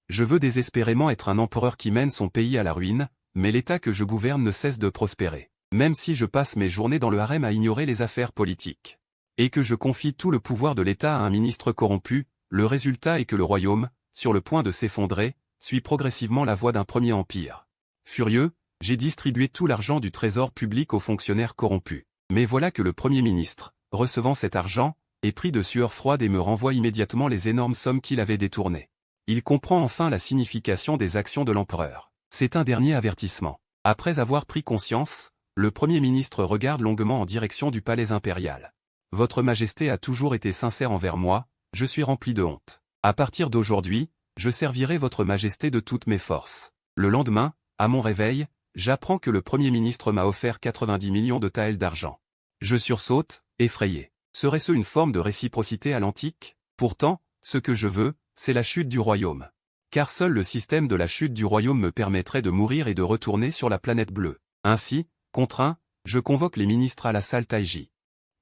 Je veux désespérément être un empereur qui mène son pays à la ruine, mais l'État que je gouverne ne cesse de prospérer. Même si je passe mes journées dans le harem à ignorer les affaires politiques. Et que je confie tout le pouvoir de l'État à un ministre corrompu, le résultat est que le royaume, sur le point de s'effondrer, suit progressivement la voie d'un premier empire. Furieux, j'ai distribué tout l'argent du trésor public aux fonctionnaires corrompus. Mais voilà que le Premier ministre, recevant cet argent, est pris de sueur froide et me renvoie immédiatement les énormes sommes qu'il avait détournées. Il comprend enfin la signification des actions de l'empereur. C'est un dernier avertissement. Après avoir pris conscience, le Premier ministre regarde longuement en direction du palais impérial. Votre Majesté a toujours été sincère envers moi, je suis rempli de honte. À partir d'aujourd'hui, je servirai votre Majesté de toutes mes forces. Le lendemain, à mon réveil, j'apprends que le Premier ministre m'a offert 90 millions de taels d'argent. Je sursaute, effrayé. Serait-ce une forme de réciprocité à l'antique? Pourtant, ce que je veux, c'est la chute du royaume. Car seul le système de la chute du royaume me permettrait de mourir et de retourner sur la planète bleue. Ainsi, contraint, je convoque les ministres à la salle Taiji.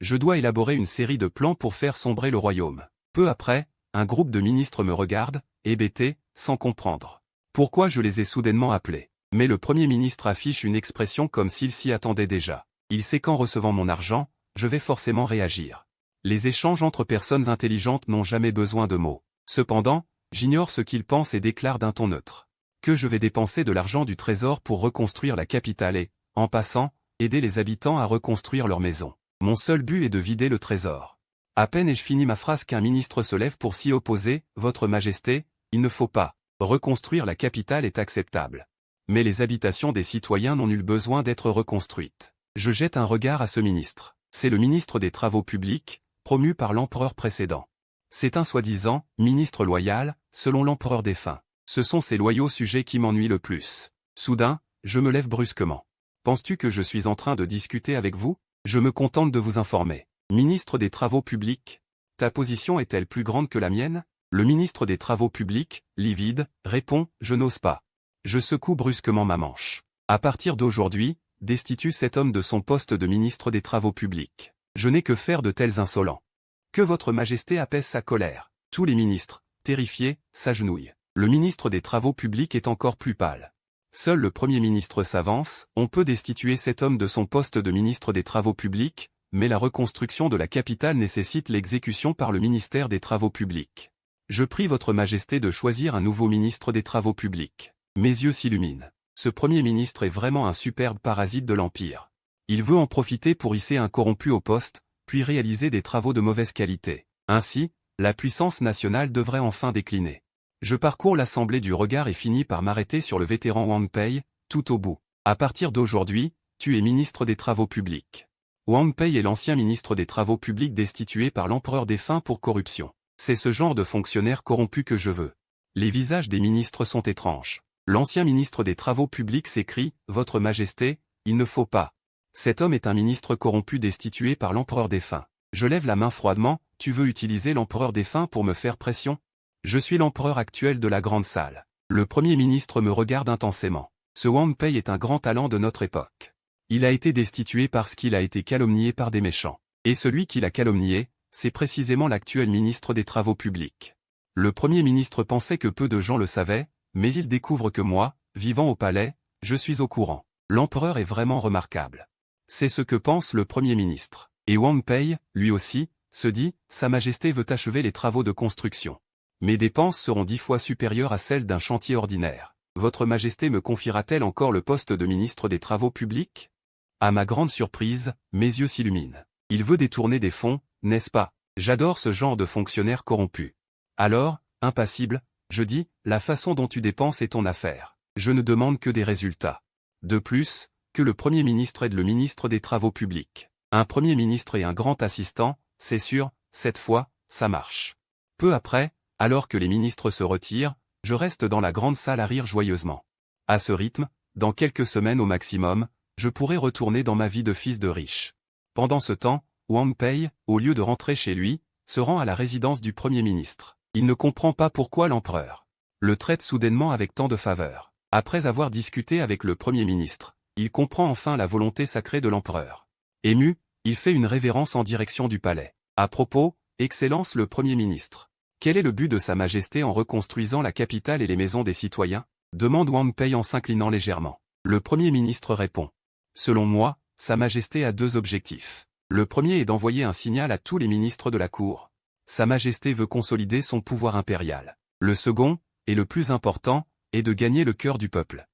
Je dois élaborer une série de plans pour faire sombrer le royaume. Peu après, un groupe de ministres me regarde, hébété, sans comprendre pourquoi je les ai soudainement appelés. Mais le Premier ministre affiche une expression comme s'il s'y attendait déjà. Il sait qu'en recevant mon argent, je vais forcément réagir. Les échanges entre personnes intelligentes n'ont jamais besoin de mots. Cependant, j'ignore ce qu'il pense et déclare d'un ton neutre que je vais dépenser de l'argent du trésor pour reconstruire la capitale et, en passant, aider les habitants à reconstruire leur maison. Mon seul but est de vider le trésor. À peine ai-je fini ma phrase qu'un ministre se lève pour s'y opposer. Votre Majesté, il ne faut pas. Reconstruire la capitale est acceptable. Mais les habitations des citoyens n'ont nul besoin d'être reconstruites. Je jette un regard à ce ministre. C'est le ministre des Travaux publics, promu par l'empereur précédent. C'est un soi-disant ministre loyal, selon l'empereur défunt. Ce sont ces loyaux sujets qui m'ennuient le plus. Soudain, je me lève brusquement. Penses-tu que je suis en train de discuter avec vous? Je me contente de vous informer. Ministre des Travaux publics, ta position est-elle plus grande que la mienne? Le ministre des Travaux publics, livide, répond, je n'ose pas. Je secoue brusquement ma manche. À partir d'aujourd'hui, destitue cet homme de son poste de ministre des Travaux publics. Je n'ai que faire de tels insolents. Que votre Majesté apaise sa colère. Tous les ministres, terrifiés, s'agenouillent. Le ministre des Travaux publics est encore plus pâle. Seul le Premier ministre s'avance, on peut destituer cet homme de son poste de ministre des Travaux publics, mais la reconstruction de la capitale nécessite l'exécution par le ministère des Travaux publics. Je prie votre Majesté de choisir un nouveau ministre des Travaux publics. Mes yeux s'illuminent. Ce Premier ministre est vraiment un superbe parasite de l'Empire. Il veut en profiter pour hisser un corrompu au poste, puis réaliser des travaux de mauvaise qualité. Ainsi, la puissance nationale devrait enfin décliner. Je parcours l'assemblée du regard et finis par m'arrêter sur le vétéran Wang Pei, tout au bout. À partir d'aujourd'hui, tu es ministre des Travaux publics. Wang Pei est l'ancien ministre des Travaux publics destitué par l'empereur défunt pour corruption. C'est ce genre de fonctionnaire corrompu que je veux. Les visages des ministres sont étranges. L'ancien ministre des Travaux publics s'écrie « Votre Majesté, il ne faut pas. Cet homme est un ministre corrompu destitué par l'empereur défunt. » Je lève la main froidement, « Tu veux utiliser l'empereur défunt pour me faire pression? Je suis l'empereur actuel de la grande salle. » Le Premier ministre me regarde intensément. Ce Wang Pei est un grand talent de notre époque. Il a été destitué parce qu'il a été calomnié par des méchants. Et celui qui l'a calomnié, c'est précisément l'actuel ministre des Travaux publics. Le Premier ministre pensait que peu de gens le savaient, mais il découvre que moi, vivant au palais, je suis au courant. L'empereur est vraiment remarquable. C'est ce que pense le Premier ministre. Et Wang Pei, lui aussi, se dit, Sa Majesté veut achever les travaux de construction. Mes dépenses seront 10 fois supérieures à celles d'un chantier ordinaire. Votre Majesté me confiera-t-elle encore le poste de ministre des Travaux publics? À ma grande surprise, mes yeux s'illuminent. Il veut détourner des fonds, n'est-ce pas? J'adore ce genre de fonctionnaire corrompu. Alors, impassible, je dis, la façon dont tu dépenses est ton affaire. Je ne demande que des résultats. De plus, que le Premier ministre aide le ministre des Travaux publics. Un Premier ministre et un grand assistant, c'est sûr, cette fois, ça marche. Peu après, alors que les ministres se retirent, je reste dans la grande salle à rire joyeusement. À ce rythme, dans quelques semaines au maximum, je pourrai retourner dans ma vie de fils de riche. Pendant ce temps, Wang Pei, au lieu de rentrer chez lui, se rend à la résidence du Premier ministre. Il ne comprend pas pourquoi l'empereur le traite soudainement avec tant de faveur. Après avoir discuté avec le Premier ministre, il comprend enfin la volonté sacrée de l'empereur. Ému, il fait une révérence en direction du palais. À propos, Excellence le Premier ministre. Quel est le but de Sa Majesté en reconstruisant la capitale et les maisons des citoyens? Demande Wang Pei en s'inclinant légèrement. Le Premier ministre répond. Selon moi, Sa Majesté a deux objectifs. Le premier est d'envoyer un signal à tous les ministres de la cour. Sa Majesté veut consolider son pouvoir impérial. Le second, et le plus important, est de gagner le cœur du peuple.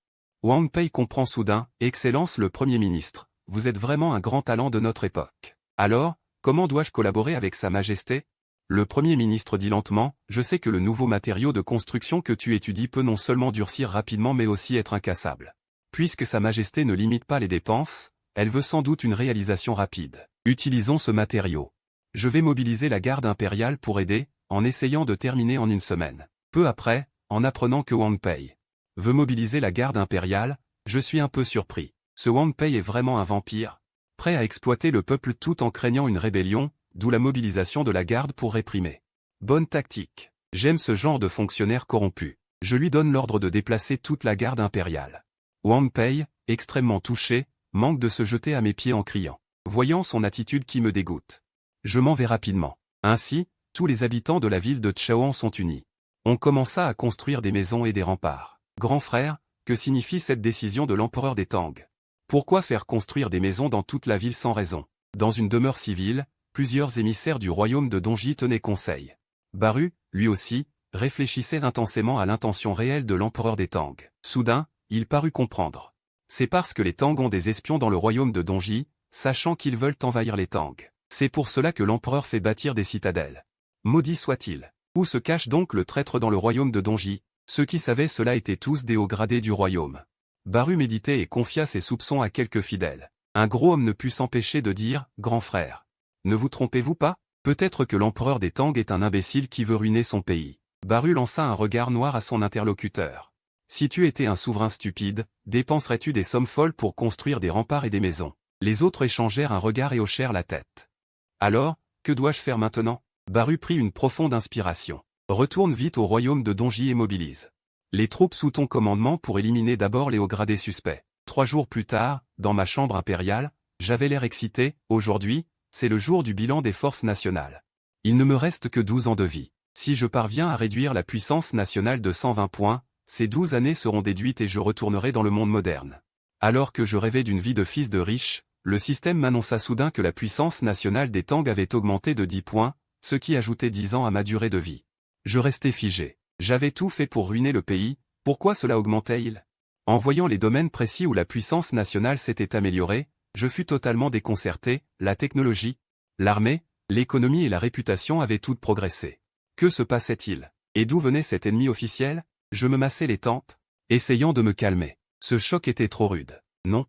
Wang Pei comprend soudain, Excellence le Premier ministre, vous êtes vraiment un grand talent de notre époque. Alors, comment dois-je collaborer avec Sa Majesté? Le Premier ministre dit lentement, je sais que le nouveau matériau de construction que tu étudies peut non seulement durcir rapidement mais aussi être incassable. Puisque Sa Majesté ne limite pas les dépenses, elle veut sans doute une réalisation rapide. Utilisons ce matériau. Je vais mobiliser la garde impériale pour aider, en essayant de terminer en une semaine. Peu après, en apprenant que Wang Pei veut mobiliser la garde impériale, je suis un peu surpris. Ce Wang Pei est vraiment un vampire, prêt à exploiter le peuple tout en craignant une rébellion, d'où la mobilisation de la garde pour réprimer. Bonne tactique. J'aime ce genre de fonctionnaire corrompu. Je lui donne l'ordre de déplacer toute la garde impériale. Wang Pei, extrêmement touché, manque de se jeter à mes pieds en criant. Voyant son attitude qui me dégoûte. Je m'en vais rapidement. Ainsi, tous les habitants de la ville de Chaoan sont unis. On commença à construire des maisons et des remparts. Grand frère, que signifie cette décision de l'empereur des Tang? Pourquoi faire construire des maisons dans toute la ville sans raison? Dans une demeure civile, plusieurs émissaires du royaume de Dongji tenaient conseil. Baru, lui aussi, réfléchissait intensément à l'intention réelle de l'empereur des Tang. Soudain, il parut comprendre. C'est parce que les Tang ont des espions dans le royaume de Dongji, sachant qu'ils veulent envahir les Tang. C'est pour cela que l'empereur fait bâtir des citadelles. Maudit soit-il. Où se cache donc le traître dans le royaume de Dongji? Ceux qui savaient cela étaient tous des hauts gradés du royaume. Baru méditait et confia ses soupçons à quelques fidèles. Un gros homme ne put s'empêcher de dire, « Grand frère. Ne vous trompez-vous pas? Peut-être que l'empereur des Tang est un imbécile qui veut ruiner son pays. » Baru lança un regard noir à son interlocuteur. « Si tu étais un souverain stupide, dépenserais-tu des sommes folles pour construire des remparts et des maisons? » Les autres échangèrent un regard et hochèrent la tête. « Alors, que dois-je faire maintenant ?» Baru prit une profonde inspiration. « Retourne vite au royaume de Dongji et mobilise les troupes sous ton commandement pour éliminer d'abord les hauts gradés suspects. » 3 jours plus tard, dans ma chambre impériale, j'avais l'air excité. Aujourd'hui, c'est le jour du bilan des forces nationales. Il ne me reste que 12 ans de vie. Si je parviens à réduire la puissance nationale de 120 points, ces 12 années seront déduites et je retournerai dans le monde moderne. Alors que je rêvais d'une vie de fils de riche, le système m'annonça soudain que la puissance nationale des Tang avait augmenté de 10 points, ce qui ajoutait 10 ans à ma durée de vie. Je restais figé. J'avais tout fait pour ruiner le pays, pourquoi cela augmentait-il? En voyant les domaines précis où la puissance nationale s'était améliorée, je fus totalement déconcerté. La technologie, l'armée, l'économie et la réputation avaient toutes progressé. Que se passait-il? Et d'où venait cet ennemi officiel? Je me massai les tempes, essayant de me calmer. Ce choc était trop rude. Non.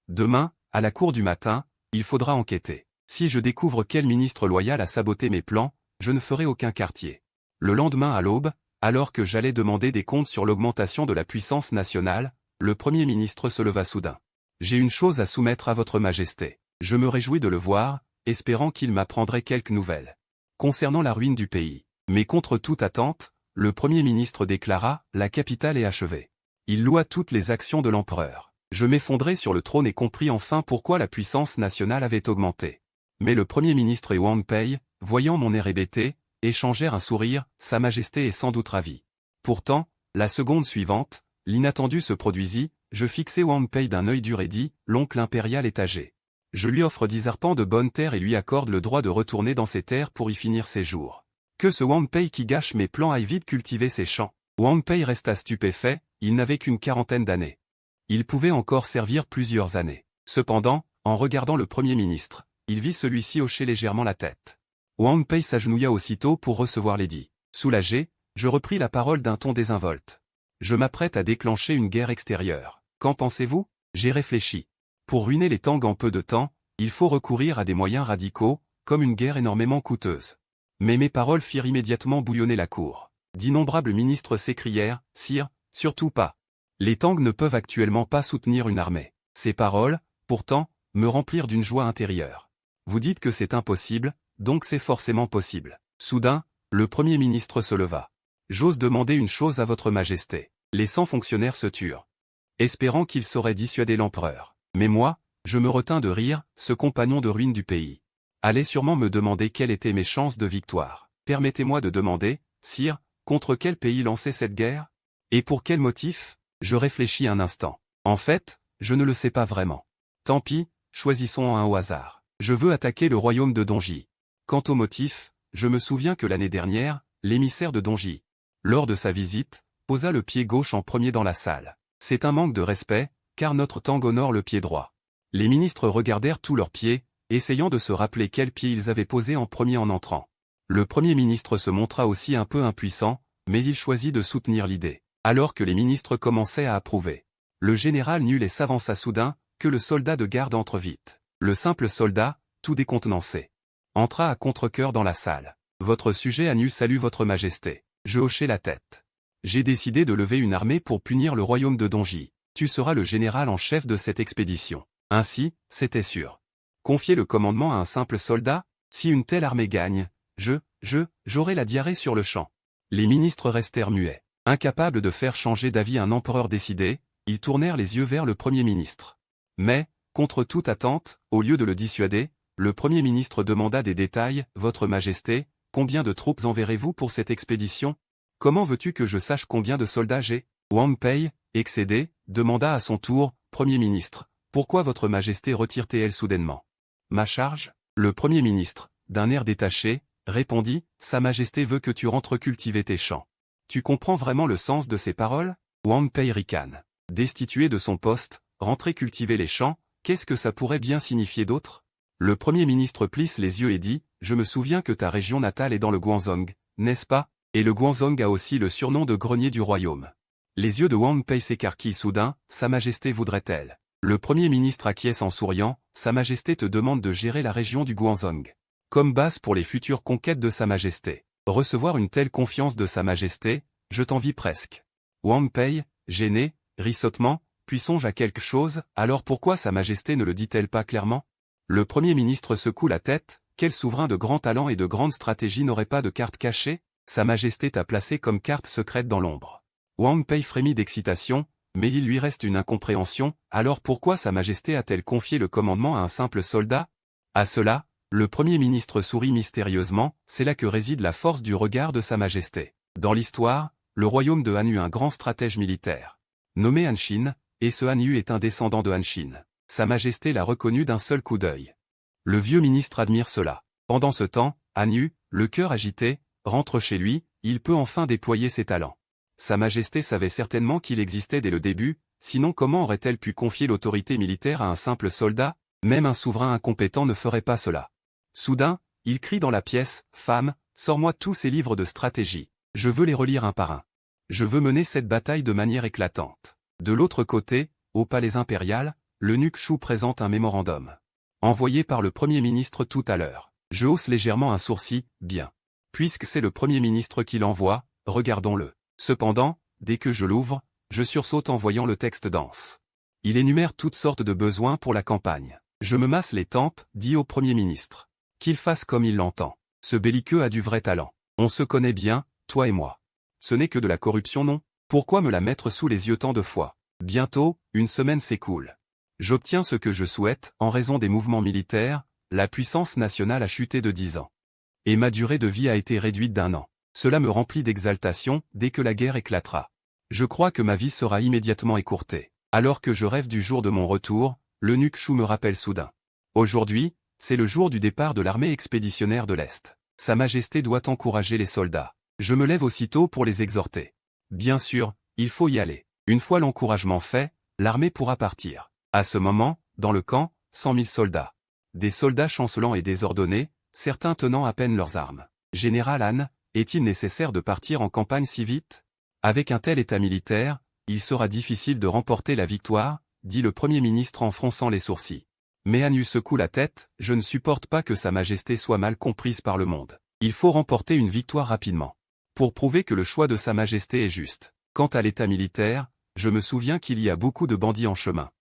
Demain, à la cour du matin, il faudra enquêter. Si je découvre quel ministre loyal a saboté mes plans, je ne ferai aucun quartier. Le lendemain à l'aube, alors que j'allais demander des comptes sur l'augmentation de la puissance nationale, le Premier ministre se leva soudain. « J'ai une chose à soumettre à votre Majesté. » Je me réjouis de le voir, espérant qu'il m'apprendrait quelques nouvelles concernant la ruine du pays. Mais contre toute attente, le Premier ministre déclara « La capitale est achevée. » Il loua toutes les actions de l'empereur. Je m'effondrai sur le trône et compris enfin pourquoi la puissance nationale avait augmenté. Mais le Premier ministre et Wang Pei, voyant mon air hébété, échangèrent un sourire, Sa Majesté est sans doute ravie. Pourtant, la seconde suivante, l'inattendu se produisit, je fixai Wang Pei d'un œil dur et dis, l'oncle impérial est âgé. Je lui offre 10 arpents de bonnes terres et lui accorde le droit de retourner dans ses terres pour y finir ses jours. Que ce Wang Pei qui gâche mes plans aille vite cultiver ses champs. Wang Pei resta stupéfait, il n'avait qu'une quarantaine d'années. Il pouvait encore servir plusieurs années. Cependant, en regardant le Premier ministre, il vit celui-ci hocher légèrement la tête. Wang Pei s'agenouilla aussitôt pour recevoir l'édit. Soulagé, je repris la parole d'un ton désinvolte. Je m'apprête à déclencher une guerre extérieure. Qu'en pensez-vous? J'ai réfléchi. Pour ruiner les Tang en peu de temps, il faut recourir à des moyens radicaux, comme une guerre énormément coûteuse. Mais mes paroles firent immédiatement bouillonner la cour. D'innombrables ministres s'écrièrent, « Sire, surtout pas. Les Tang ne peuvent actuellement pas soutenir une armée. » Ces paroles, pourtant, me remplirent d'une joie intérieure. Vous dites que c'est impossible, donc c'est forcément possible. Soudain, le Premier ministre se leva. J'ose demander une chose à votre Majesté. Les 100 fonctionnaires se turent, espérant qu'ils sauraient dissuader l'empereur. Mais moi, je me retins de rire, ce compagnon de ruine du pays allait sûrement me demander quelles étaient mes chances de victoire. Permettez-moi de demander, Sire, contre quel pays lancer cette guerre? Et pour quel motif? Je réfléchis un instant. En fait, je ne le sais pas vraiment. Tant pis, choisissons un au hasard. Je veux attaquer le royaume de Donji. Quant au motif, je me souviens que l'année dernière, l'émissaire de Donji, lors de sa visite, posa le pied gauche en premier dans la salle. C'est un manque de respect, car notre Tang honore le pied droit. Les ministres regardèrent tous leurs pieds, essayant de se rappeler quel pied ils avaient posé en premier en entrant. Le Premier ministre se montra aussi un peu impuissant, mais il choisit de soutenir l'idée. Alors que les ministres commençaient à approuver. Le général Nullet s'avança soudain, que le soldat de garde entre vite. Le simple soldat, tout décontenancé, entra à contre-cœur dans la salle. Votre sujet Anu salue votre majesté. Je hochai la tête. J'ai décidé de lever une armée pour punir le royaume de Donji. Tu seras le général en chef de cette expédition. Ainsi, c'était sûr. Confier le commandement à un simple soldat? Si une telle armée gagne, j'aurai la diarrhée sur le champ. Les ministres restèrent muets. Incapables de faire changer d'avis un empereur décidé, ils tournèrent les yeux vers le Premier ministre. Mais, contre toute attente, au lieu de le dissuader, le Premier ministre demanda des détails. Votre Majesté, combien de troupes enverrez-vous pour cette expédition? Comment veux-tu que je sache combien de soldats j'ai? Wang Pei, excédé, demanda à son tour, Premier ministre, pourquoi votre Majesté retire-t-elle soudainement ma charge? Le Premier ministre, d'un air détaché, répondit, Sa Majesté veut que tu rentres cultiver tes champs. Tu comprends vraiment le sens de ces paroles? Wang Pei ricane. Destitué de son poste, rentrer cultiver les champs, qu'est-ce que ça pourrait bien signifier d'autre? Le Premier ministre plisse les yeux et dit, je me souviens que ta région natale est dans le Guangzhong, n'est-ce pas? Et le Guangzhong a aussi le surnom de grenier du royaume. Les yeux de Wang Pei s'écarquillent soudain, Sa Majesté voudrait-elle? Le Premier ministre acquiesce en souriant, Sa Majesté te demande de gérer la région du Guangzhong. Comme base pour les futures conquêtes de Sa Majesté. Recevoir une telle confiance de Sa Majesté, je t'envie presque. Wang Pei, gêné, risottement, puis songe à quelque chose, alors pourquoi Sa Majesté ne le dit-elle pas clairement? Le Premier ministre secoue la tête, quel souverain de grand talent et de grande stratégie n'aurait pas de carte cachée? Sa Majesté t'a placé comme carte secrète dans l'ombre. Wang Pei frémit d'excitation, mais il lui reste une incompréhension, alors pourquoi Sa Majesté a-t-elle confié le commandement à un simple soldat? À cela, le Premier ministre sourit mystérieusement, c'est là que réside la force du regard de Sa Majesté. Dans l'histoire, le royaume de Han eut un grand stratège militaire, nommé Hanshin, et ce Han Yu est un descendant de Hanshin. Sa Majesté l'a reconnu d'un seul coup d'œil. Le vieux ministre admire cela. Pendant ce temps, Han Yu, le cœur agité, rentre chez lui, il peut enfin déployer ses talents. Sa Majesté savait certainement qu'il existait dès le début, sinon comment aurait-elle pu confier l'autorité militaire à un simple soldat? Même un souverain incompétent ne ferait pas cela. Soudain, il crie dans la pièce, « Femme, sors-moi tous ces livres de stratégie. Je veux les relire un par un. Je veux mener cette bataille de manière éclatante. » De l'autre côté, au palais impérial, l'eunuque Shu présente un mémorandum. Envoyé par le Premier ministre tout à l'heure. Je hausse légèrement un sourcil, bien. Puisque c'est le Premier ministre qui l'envoie, regardons-le. Cependant, dès que je l'ouvre, je sursaute en voyant le texte dense. Il énumère toutes sortes de besoins pour la campagne. Je me masse les tempes, dit au Premier ministre. Qu'il fasse comme il l'entend. Ce belliqueux a du vrai talent. On se connaît bien, toi et moi. Ce n'est que de la corruption, non? Pourquoi me la mettre sous les yeux tant de fois? Bientôt, une semaine s'écoule. J'obtiens ce que je souhaite, en raison des mouvements militaires, la puissance nationale a chuté de 10 ans. Et ma durée de vie a été réduite d'1 an. Cela me remplit d'exaltation, dès que la guerre éclatera. Je crois que ma vie sera immédiatement écourtée. Alors que je rêve du jour de mon retour, l'eunuque Shu me rappelle soudain. Aujourd'hui, c'est le jour du départ de l'armée expéditionnaire de l'Est. Sa Majesté doit encourager les soldats. Je me lève aussitôt pour les exhorter. Bien sûr, il faut y aller. Une fois l'encouragement fait, l'armée pourra partir. À ce moment, dans le camp, 100 000 soldats. Des soldats chancelants et désordonnés, certains tenant à peine leurs armes. Général Han, est-il nécessaire de partir en campagne si vite? Avec un tel état militaire, il sera difficile de remporter la victoire, dit le Premier ministre en fronçant les sourcils. Mais Han Yu secoue la tête, je ne supporte pas que Sa Majesté soit mal comprise par le monde. Il faut remporter une victoire rapidement. Pour prouver que le choix de Sa Majesté est juste. Quant à l'état militaire, je me souviens qu'il y a beaucoup de bandits en chemin.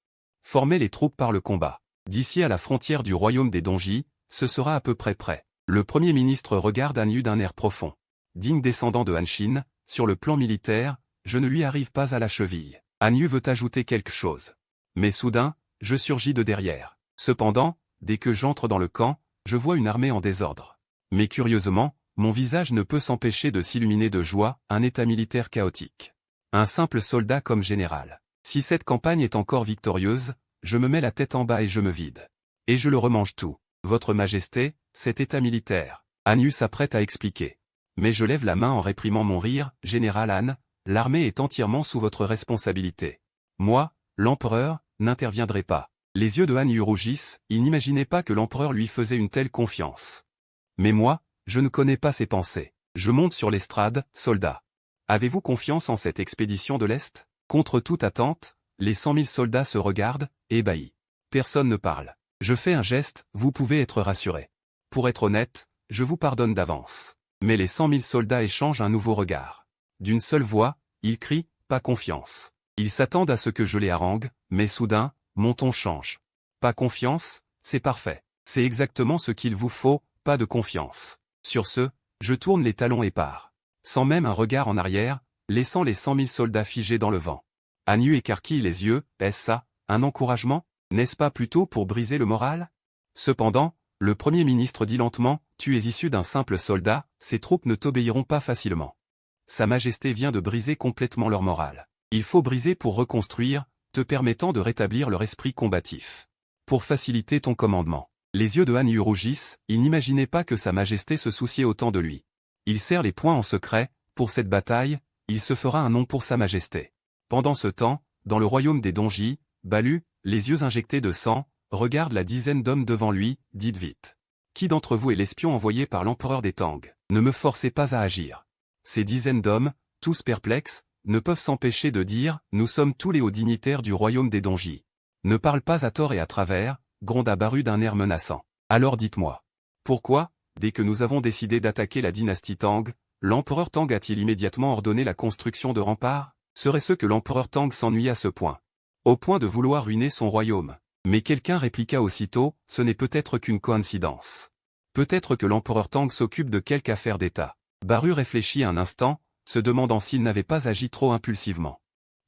Former les troupes par le combat. D'ici à la frontière du royaume des Donji, ce sera à peu près prêt. Le Premier ministre regarde Han Yu d'un air profond. Digne descendant de Hanshin, sur le plan militaire, je ne lui arrive pas à la cheville. Han Yu veut ajouter quelque chose. Mais soudain, je surgis de derrière. Cependant, dès que j'entre dans le camp, je vois une armée en désordre. Mais curieusement, mon visage ne peut s'empêcher de s'illuminer de joie, un état militaire chaotique. Un simple soldat comme général. Si cette campagne est encore victorieuse, je me mets la tête en bas et je me vide. Et je le remange tout. Votre Majesté, cet état militaire. Anu s'apprête à expliquer. Mais je lève la main en réprimant mon rire, Général Han, l'armée est entièrement sous votre responsabilité. Moi, l'empereur, n'interviendrai pas. Les yeux de Han Yu rougissent, il n'imaginait pas que l'empereur lui faisait une telle confiance. Mais moi, je ne connais pas ses pensées. Je monte sur l'estrade, soldat. Avez-vous confiance en cette expédition de l'Est? Contre toute attente, les 100 000 soldats se regardent, ébahis. Personne ne parle. Je fais un geste, vous pouvez être rassuré. Pour être honnête, je vous pardonne d'avance. Mais les 100 000 soldats échangent un nouveau regard. D'une seule voix, ils crient, pas confiance. Ils s'attendent à ce que je les harangue, mais soudain, mon ton change. Pas confiance, c'est parfait. C'est exactement ce qu'il vous faut, pas de confiance. Sur ce, je tourne les talons et pars. Sans même un regard en arrière, laissant les 100 000 soldats figés dans le vent. Han Yu écarquille les yeux, est-ce ça, un encouragement? N'est-ce pas plutôt pour briser le moral? Cependant, le Premier ministre dit lentement, tu es issu d'un simple soldat, ces troupes ne t'obéiront pas facilement. Sa Majesté vient de briser complètement leur morale. Il faut briser pour reconstruire, te permettant de rétablir leur esprit combatif. Pour faciliter ton commandement. Les yeux de Han Yu rougissent, il n'imaginait pas que Sa Majesté se souciait autant de lui. Il serre les poings en secret, pour cette bataille, il se fera un nom pour Sa Majesté. Pendant ce temps, dans le royaume des Donji, Balu, les yeux injectés de sang, regarde la dizaine d'hommes devant lui, dites vite. Qui d'entre vous est l'espion envoyé par l'empereur des Tang? Ne me forcez pas à agir. Ces dizaines d'hommes, tous perplexes, ne peuvent s'empêcher de dire, nous sommes tous les hauts dignitaires du royaume des Donji. Ne parle pas à tort et à travers, gronda Baru d'un air menaçant. Alors dites-moi. Pourquoi, dès que nous avons décidé d'attaquer la dynastie Tang, l'empereur Tang a-t-il immédiatement ordonné la construction de remparts? Serait-ce que l'empereur Tang s'ennuie à ce point? Au point de vouloir ruiner son royaume. Mais quelqu'un répliqua aussitôt, ce n'est peut-être qu'une coïncidence. Peut-être que l'empereur Tang s'occupe de quelque affaire d'État. Baru réfléchit un instant, se demandant s'il n'avait pas agi trop impulsivement.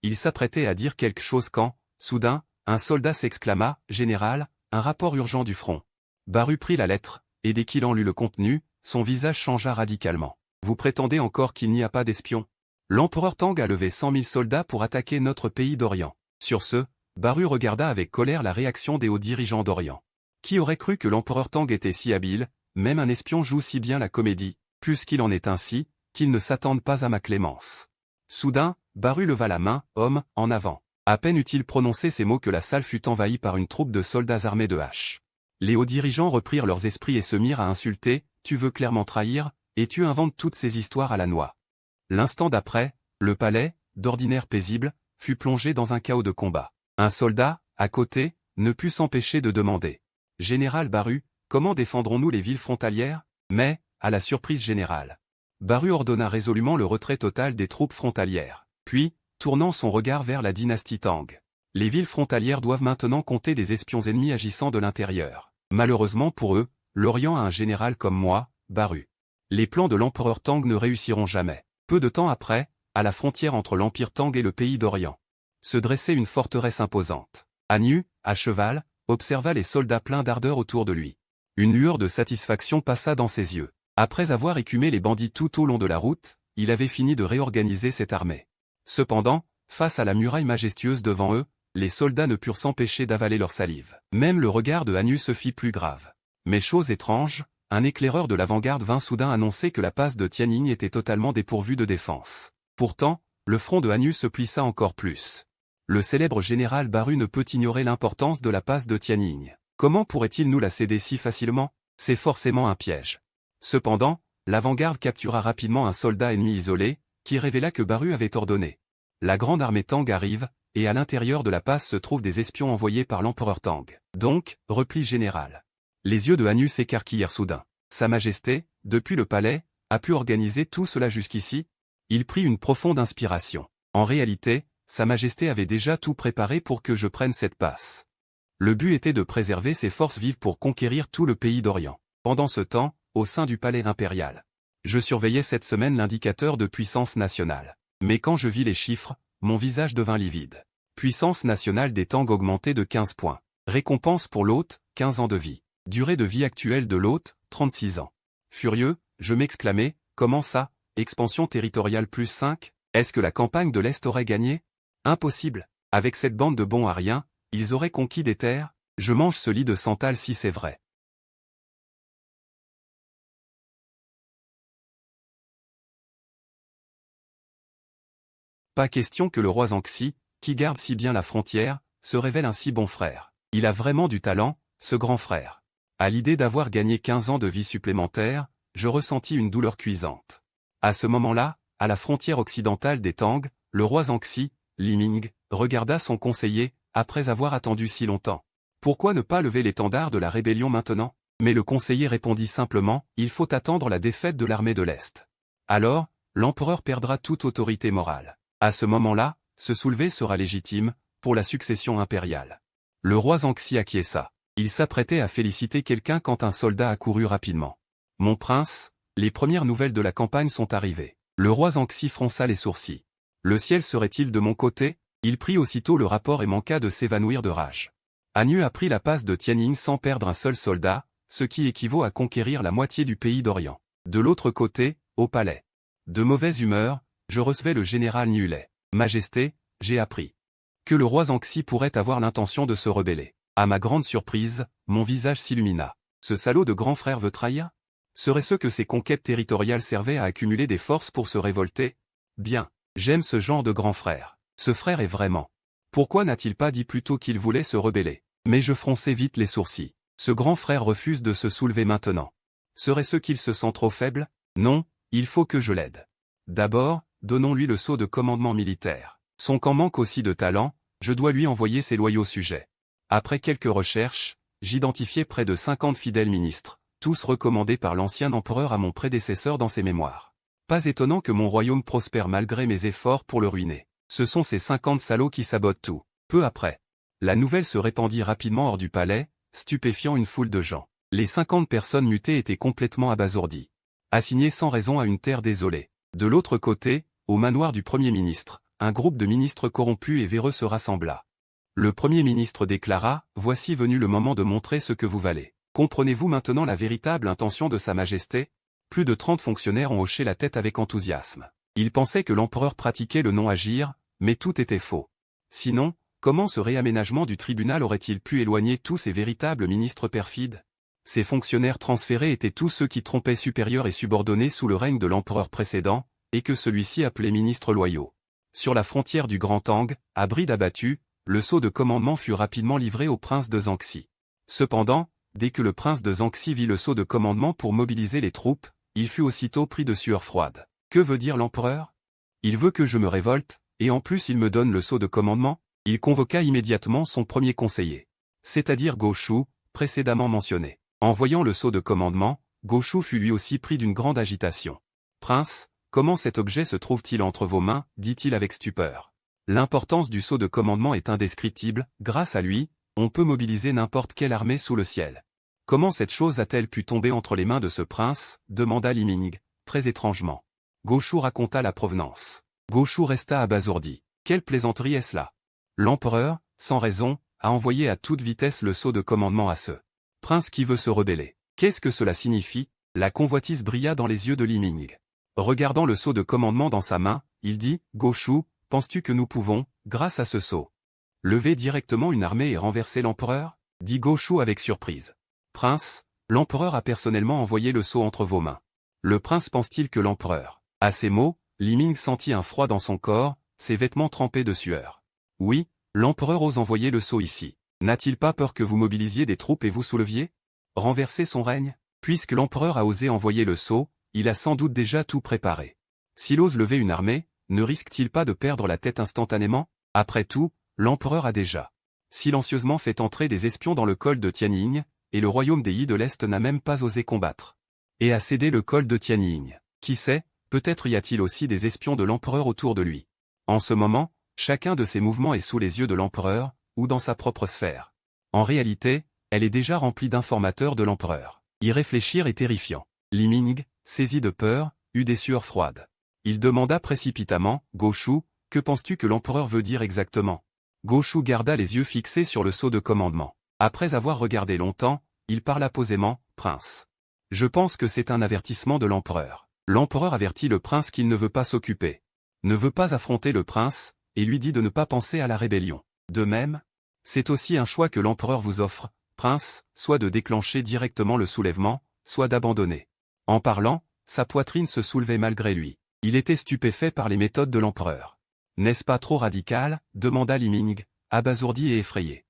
Il s'apprêtait à dire quelque chose quand, soudain, un soldat s'exclama, « Général, un rapport urgent du front. » Baru prit la lettre, et dès qu'il en lut le contenu, son visage changea radicalement. « Vous prétendez encore qu'il n'y a pas d'espions? L'empereur Tang a levé 100 000 soldats pour attaquer notre pays d'Orient. » Sur ce, Baru regarda avec colère la réaction des hauts dirigeants d'Orient. Qui aurait cru que l'empereur Tang était si habile, même un espion joue si bien la comédie, puisqu'il en est ainsi, qu'ils ne s'attendent pas à ma clémence. Soudain, Baru leva la main, homme, en avant. À peine eut-il prononcé ces mots que la salle fut envahie par une troupe de soldats armés de haches. Les hauts dirigeants reprirent leurs esprits et se mirent à insulter, tu veux clairement trahir, et tu inventes toutes ces histoires à la noix. L'instant d'après, le palais, d'ordinaire paisible, fut plongé dans un chaos de combat. Un soldat, à côté, ne put s'empêcher de demander. « Général Baru, comment défendrons-nous les villes frontalières ?» Mais, à la surprise générale, Baru ordonna résolument le retrait total des troupes frontalières. Puis, tournant son regard vers la dynastie Tang. Les villes frontalières doivent maintenant compter des espions ennemis agissant de l'intérieur. Malheureusement pour eux, l'Orient a un général comme moi, Baru. Les plans de l'empereur Tang ne réussiront jamais. Peu de temps après, à la frontière entre l'empire Tang et le pays d'Orient, se dressait une forteresse imposante. Han Yu, à cheval, observa les soldats pleins d'ardeur autour de lui. Une lueur de satisfaction passa dans ses yeux. Après avoir écumé les bandits tout au long de la route, il avait fini de réorganiser cette armée. Cependant, face à la muraille majestueuse devant eux, les soldats ne purent s'empêcher d'avaler leur salive. Même le regard de Han Yu se fit plus grave. Mais chose étrange, un éclaireur de l'avant-garde vint soudain annoncer que la passe de Tianning était totalement dépourvue de défense. Pourtant, le front de Han Yu se plissa encore plus. Le célèbre général Baru ne peut ignorer l'importance de la passe de Tianning. Comment pourrait-il nous la céder si facilement? C'est forcément un piège. Cependant, l'avant-garde captura rapidement un soldat ennemi isolé, qui révéla que Baru avait ordonné. La grande armée Tang arrive, et à l'intérieur de la passe se trouvent des espions envoyés par l'empereur Tang. Donc, repli général. Les yeux de Han Yu s'écarquillèrent soudain. Sa Majesté, depuis le palais, a pu organiser tout cela jusqu'ici? Il prit une profonde inspiration. En réalité, Sa Majesté avait déjà tout préparé pour que je prenne cette passe. Le but était de préserver ses forces vives pour conquérir tout le pays d'Orient. Pendant ce temps, au sein du palais impérial, je surveillais cette semaine l'indicateur de puissance nationale. Mais quand je vis les chiffres, mon visage devint livide. Puissance nationale des Tang augmentée de 15 points. Récompense pour l'hôte, 15 ans de vie. Durée de vie actuelle de l'hôte, 36 ans. Furieux, Je m'exclamai, comment ça, expansion territoriale plus 5? Est-ce que la campagne de l'Est aurait gagné? Impossible. Avec cette bande de bons à rien, ils auraient conquis des terres? Je mange ce lit de santal si c'est vrai. Pas question que le roi Zanxi, qui garde si bien la frontière, se révèle un si bon frère. Il a vraiment du talent, ce grand frère. À l'idée d'avoir gagné 15 ans de vie supplémentaire, je ressentis une douleur cuisante. À ce moment-là, à la frontière occidentale des Tang, le roi Zanxi, Li Ming, regarda son conseiller, après avoir attendu si longtemps. Pourquoi ne pas lever l'étendard de la rébellion maintenant? Mais le conseiller répondit simplement, il faut attendre la défaite de l'armée de l'Est. Alors, l'empereur perdra toute autorité morale. À ce moment-là, se soulever sera légitime, pour la succession impériale. Le roi Zanxi acquiesça. Il s'apprêtait à féliciter quelqu'un quand un soldat accourut rapidement. Mon prince, les premières nouvelles de la campagne sont arrivées. Le roi Zanxi fronça les sourcils. Le ciel serait-il de mon côté? Il prit aussitôt le rapport et manqua de s'évanouir de rage. Anu a pris la passe de Tianning sans perdre un seul soldat, ce qui équivaut à conquérir la moitié du pays d'Orient. De l'autre côté, au palais. De mauvaise humeur, je recevais le général Niulet. Majesté, j'ai appris que le roi Zanxi pourrait avoir l'intention de se rebeller. À ma grande surprise, mon visage s'illumina. Ce salaud de grand frère veut trahir? Serait-ce que ces conquêtes territoriales servaient à accumuler des forces pour se révolter? Bien, j'aime ce genre de grand frère. Ce frère est vraiment. Pourquoi n'a-t-il pas dit plus tôt qu'il voulait se rebeller? Mais je fronçai vite les sourcils. Ce grand frère refuse de se soulever maintenant. Serait-ce qu'il se sent trop faible? Non, il faut que je l'aide. D'abord, donnons-lui le sceau de commandement militaire. Son camp manque aussi de talent, je dois lui envoyer ses loyaux sujets. Après quelques recherches, j'identifiai près de 50 fidèles ministres, tous recommandés par l'ancien empereur à mon prédécesseur dans ses mémoires. Pas étonnant que mon royaume prospère malgré mes efforts pour le ruiner. Ce sont ces 50 salauds qui sabotent tout. Peu après, la nouvelle se répandit rapidement hors du palais, stupéfiant une foule de gens. Les 50 personnes mutées étaient complètement abasourdies. Assignées sans raison à une terre désolée. De l'autre côté, au manoir du Premier ministre, un groupe de ministres corrompus et véreux se rassembla. Le Premier ministre déclara, « Voici venu le moment de montrer ce que vous valez. Comprenez-vous maintenant la véritable intention de Sa Majesté ?» Plus de 30 fonctionnaires ont hoché la tête avec enthousiasme. Ils pensaient que l'empereur pratiquait le non-agir, mais tout était faux. Sinon, comment ce réaménagement du tribunal aurait-il pu éloigner tous ces véritables ministres perfides? Ces fonctionnaires transférés étaient tous ceux qui trompaient supérieurs et subordonnés sous le règne de l'empereur précédent, et que celui-ci appelait ministres loyaux. Sur la frontière du Grand Tang, à bride abattue, le sceau de commandement fut rapidement livré au prince de Zanxi. Cependant, dès que le prince de Zanxi vit le sceau de commandement pour mobiliser les troupes, il fut aussitôt pris de sueur froide. Que veut dire l'empereur? Il veut que je me révolte, et en plus il me donne le sceau de commandement? Il convoqua immédiatement son premier conseiller. C'est-à-dire Goshu, précédemment mentionné. En voyant le sceau de commandement, Goshu fut lui aussi pris d'une grande agitation. « Prince, comment cet objet se trouve-t-il entre vos mains » dit-il avec stupeur. L'importance du sceau de commandement est indescriptible, grâce à lui, on peut mobiliser n'importe quelle armée sous le ciel. Comment cette chose a-t-elle pu tomber entre les mains de ce prince, demanda Li Ming, très étrangement. Goshu raconta la provenance. Goshu resta abasourdi. Quelle plaisanterie est-ce là? L'empereur, sans raison, a envoyé à toute vitesse le sceau de commandement à ce prince qui veut se rebeller. Qu'est-ce que cela signifie? La convoitise brilla dans les yeux de Li Ming. Regardant le sceau de commandement dans sa main, il dit, « Goshu, penses-tu que nous pouvons, grâce à ce sceau, lever directement une armée et renverser l'empereur » dit Goshu avec surprise. « Prince, l'empereur a personnellement envoyé le sceau entre vos mains. Le prince pense-t-il que l'empereur » À ces mots, Li Ming sentit un froid dans son corps, ses vêtements trempés de sueur. « Oui, l'empereur ose envoyer le sceau ici. N'a-t-il pas peur que vous mobilisiez des troupes et vous souleviez? Renverser son règne? Puisque l'empereur a osé envoyer le sceau, il a sans doute déjà tout préparé. S'il ose lever une armée, ne risque-t-il pas de perdre la tête instantanément? Après tout, l'empereur a déjà silencieusement fait entrer des espions dans le col de Tianning, et le royaume des Yi de l'Est n'a même pas osé combattre. Et a cédé le col de Tianning. Qui sait, peut-être y a-t-il aussi des espions de l'empereur autour de lui. En ce moment, chacun de ces mouvements est sous les yeux de l'empereur, ou dans sa propre sphère. En réalité, elle est déjà remplie d'informateurs de l'empereur. Y réfléchir est terrifiant. Li Ming, saisi de peur, eut des sueurs froides. Il demanda précipitamment, « Goshu, que penses-tu que l'empereur veut dire exactement ?» Goshu garda les yeux fixés sur le sceau de commandement. Après avoir regardé longtemps, il parla posément, « Prince. Je pense que c'est un avertissement de l'empereur. L'empereur avertit le prince qu'il ne veut pas s'occuper, ne veut pas affronter le prince, et lui dit de ne pas penser à la rébellion. De même, c'est aussi un choix que l'empereur vous offre, prince, soit de déclencher directement le soulèvement, soit d'abandonner. En parlant, sa poitrine se soulevait malgré lui. Il était stupéfait par les méthodes de l'empereur. N'est-ce pas trop radical, demanda Li Ming, abasourdi et effrayé.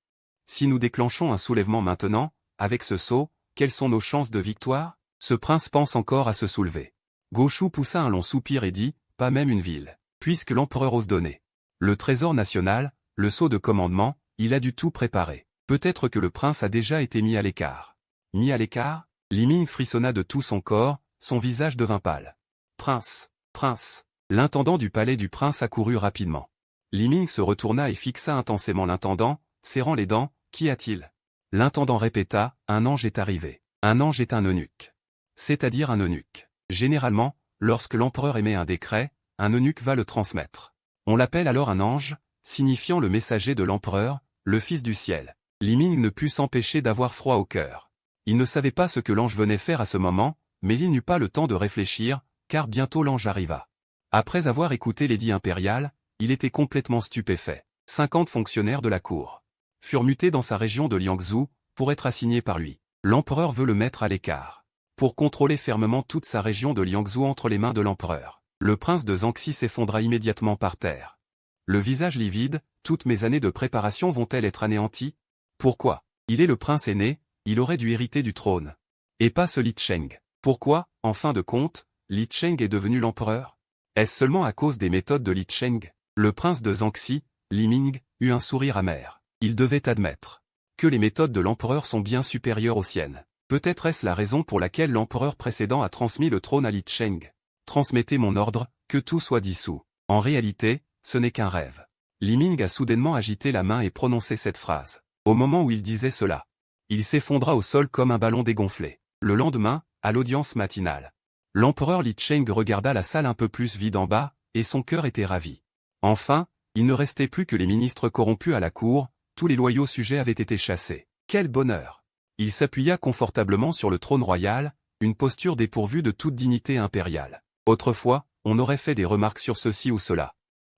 Si nous déclenchons un soulèvement maintenant, avec ce sceau, quelles sont nos chances de victoire? Ce prince pense encore à se soulever. Goshu poussa un long soupir et dit, pas même une ville. Puisque l'empereur ose donner le trésor national, le sceau de commandement, il a dû tout préparer. Peut-être que le prince a déjà été mis à l'écart. Mis à l'écart? Li Ming frissonna de tout son corps, son visage devint pâle. Prince, prince. L'intendant du palais du prince accourut rapidement. Li Ming se retourna et fixa intensément l'intendant, serrant les dents, qu'y a-t-il? L'intendant répéta, un ange est arrivé. Un ange est un eunuque. C'est-à-dire un eunuque. Généralement, lorsque l'empereur émet un décret, un eunuque va le transmettre. On l'appelle alors un ange, signifiant le messager de l'empereur, le fils du ciel. Li Ming ne put s'empêcher d'avoir froid au cœur. Il ne savait pas ce que l'ange venait faire à ce moment, mais il n'eut pas le temps de réfléchir, car bientôt l'ange arriva. Après avoir écouté l'édit impérial, il était complètement stupéfait. 50 fonctionnaires de la cour furent mutés dans sa région de Liangzhou, pour être assignés par lui. L'empereur veut le mettre à l'écart, pour contrôler fermement toute sa région de Liangzhou entre les mains de l'empereur. Le prince de Zhangxi s'effondra immédiatement par terre. Le visage livide, toutes mes années de préparation vont-elles être anéanties? Pourquoi? Il est le prince aîné, il aurait dû hériter du trône. Et pas ce Li Cheng. Pourquoi, en fin de compte, Li Cheng est devenu l'empereur? Est-ce seulement à cause des méthodes de Li Cheng? Le prince de Zhangxi, Li Ming, eut un sourire amer. Il devait admettre que les méthodes de l'empereur sont bien supérieures aux siennes. Peut-être est-ce la raison pour laquelle l'empereur précédent a transmis le trône à Li Cheng. Transmettez mon ordre, que tout soit dissous. En réalité, ce n'est qu'un rêve. Li Ming a soudainement agité la main et prononcé cette phrase. Au moment où il disait cela, il s'effondra au sol comme un ballon dégonflé. Le lendemain, à l'audience matinale, l'empereur Li Cheng regarda la salle un peu plus vide en bas, et son cœur était ravi. Enfin, il ne restait plus que les ministres corrompus à la cour, tous les loyaux sujets avaient été chassés. Quel bonheur! Il s'appuya confortablement sur le trône royal, une posture dépourvue de toute dignité impériale. Autrefois, on aurait fait des remarques sur ceci ou cela.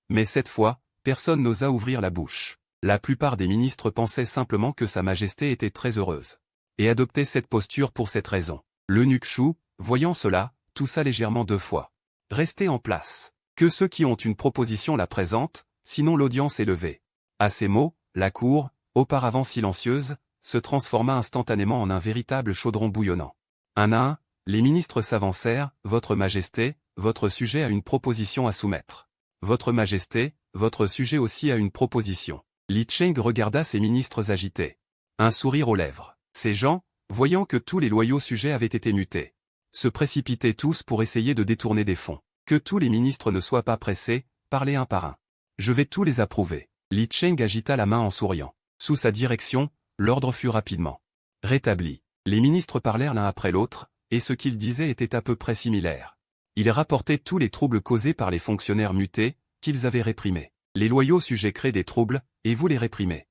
Mais cette fois, personne n'osa ouvrir la bouche. La plupart des ministres pensaient simplement que Sa Majesté était très heureuse. Et adoptaient cette posture pour cette raison. L'eunuque Shu, voyant cela, toussa légèrement 2 fois. Restez en place. Que ceux qui ont une proposition la présentent, sinon l'audience est levée. À ces mots, la cour, auparavant silencieuse, se transforma instantanément en un véritable chaudron bouillonnant. Un à un, les ministres s'avancèrent, Votre Majesté, votre sujet a une proposition à soumettre. Votre Majesté, votre sujet aussi a une proposition. Li Cheng regarda ses ministres agités. Un sourire aux lèvres. Ces gens, voyant que tous les loyaux sujets avaient été mutés, se précipitaient tous pour essayer de détourner des fonds. Que tous les ministres ne soient pas pressés, parlez un par un. Je vais tous les approuver. Li Cheng agita la main en souriant. Sous sa direction, l'ordre fut rapidement rétabli. Les ministres parlèrent l'un après l'autre, et ce qu'ils disaient était à peu près similaire. Ils rapportaient tous les troubles causés par les fonctionnaires mutés, qu'ils avaient réprimés. Les loyaux sujets créent des troubles, et vous les réprimez.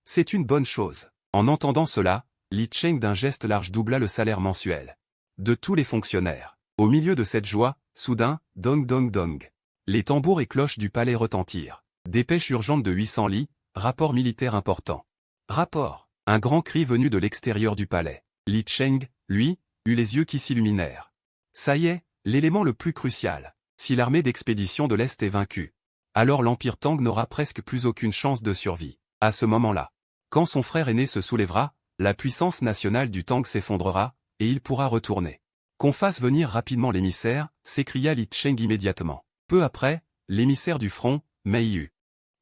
C'est une bonne chose. En entendant cela, Li Cheng d'un geste large doubla le salaire mensuel de tous les fonctionnaires. Au milieu de cette joie, soudain, dong dong dong. Les tambours et cloches du palais retentirent. Dépêche urgente de 800 lits, rapport militaire important. Rapport. Un grand cri venu de l'extérieur du palais. Li Cheng, lui, eut les yeux qui s'illuminèrent. Ça y est, l'élément le plus crucial. Si l'armée d'expédition de l'Est est vaincue, alors l'Empire Tang n'aura presque plus aucune chance de survie. À ce moment-là, quand son frère aîné se soulèvera, la puissance nationale du Tang s'effondrera, et il pourra retourner. Qu'on fasse venir rapidement l'émissaire, s'écria Li Cheng immédiatement. Peu après, l'émissaire du front, Mei Yu,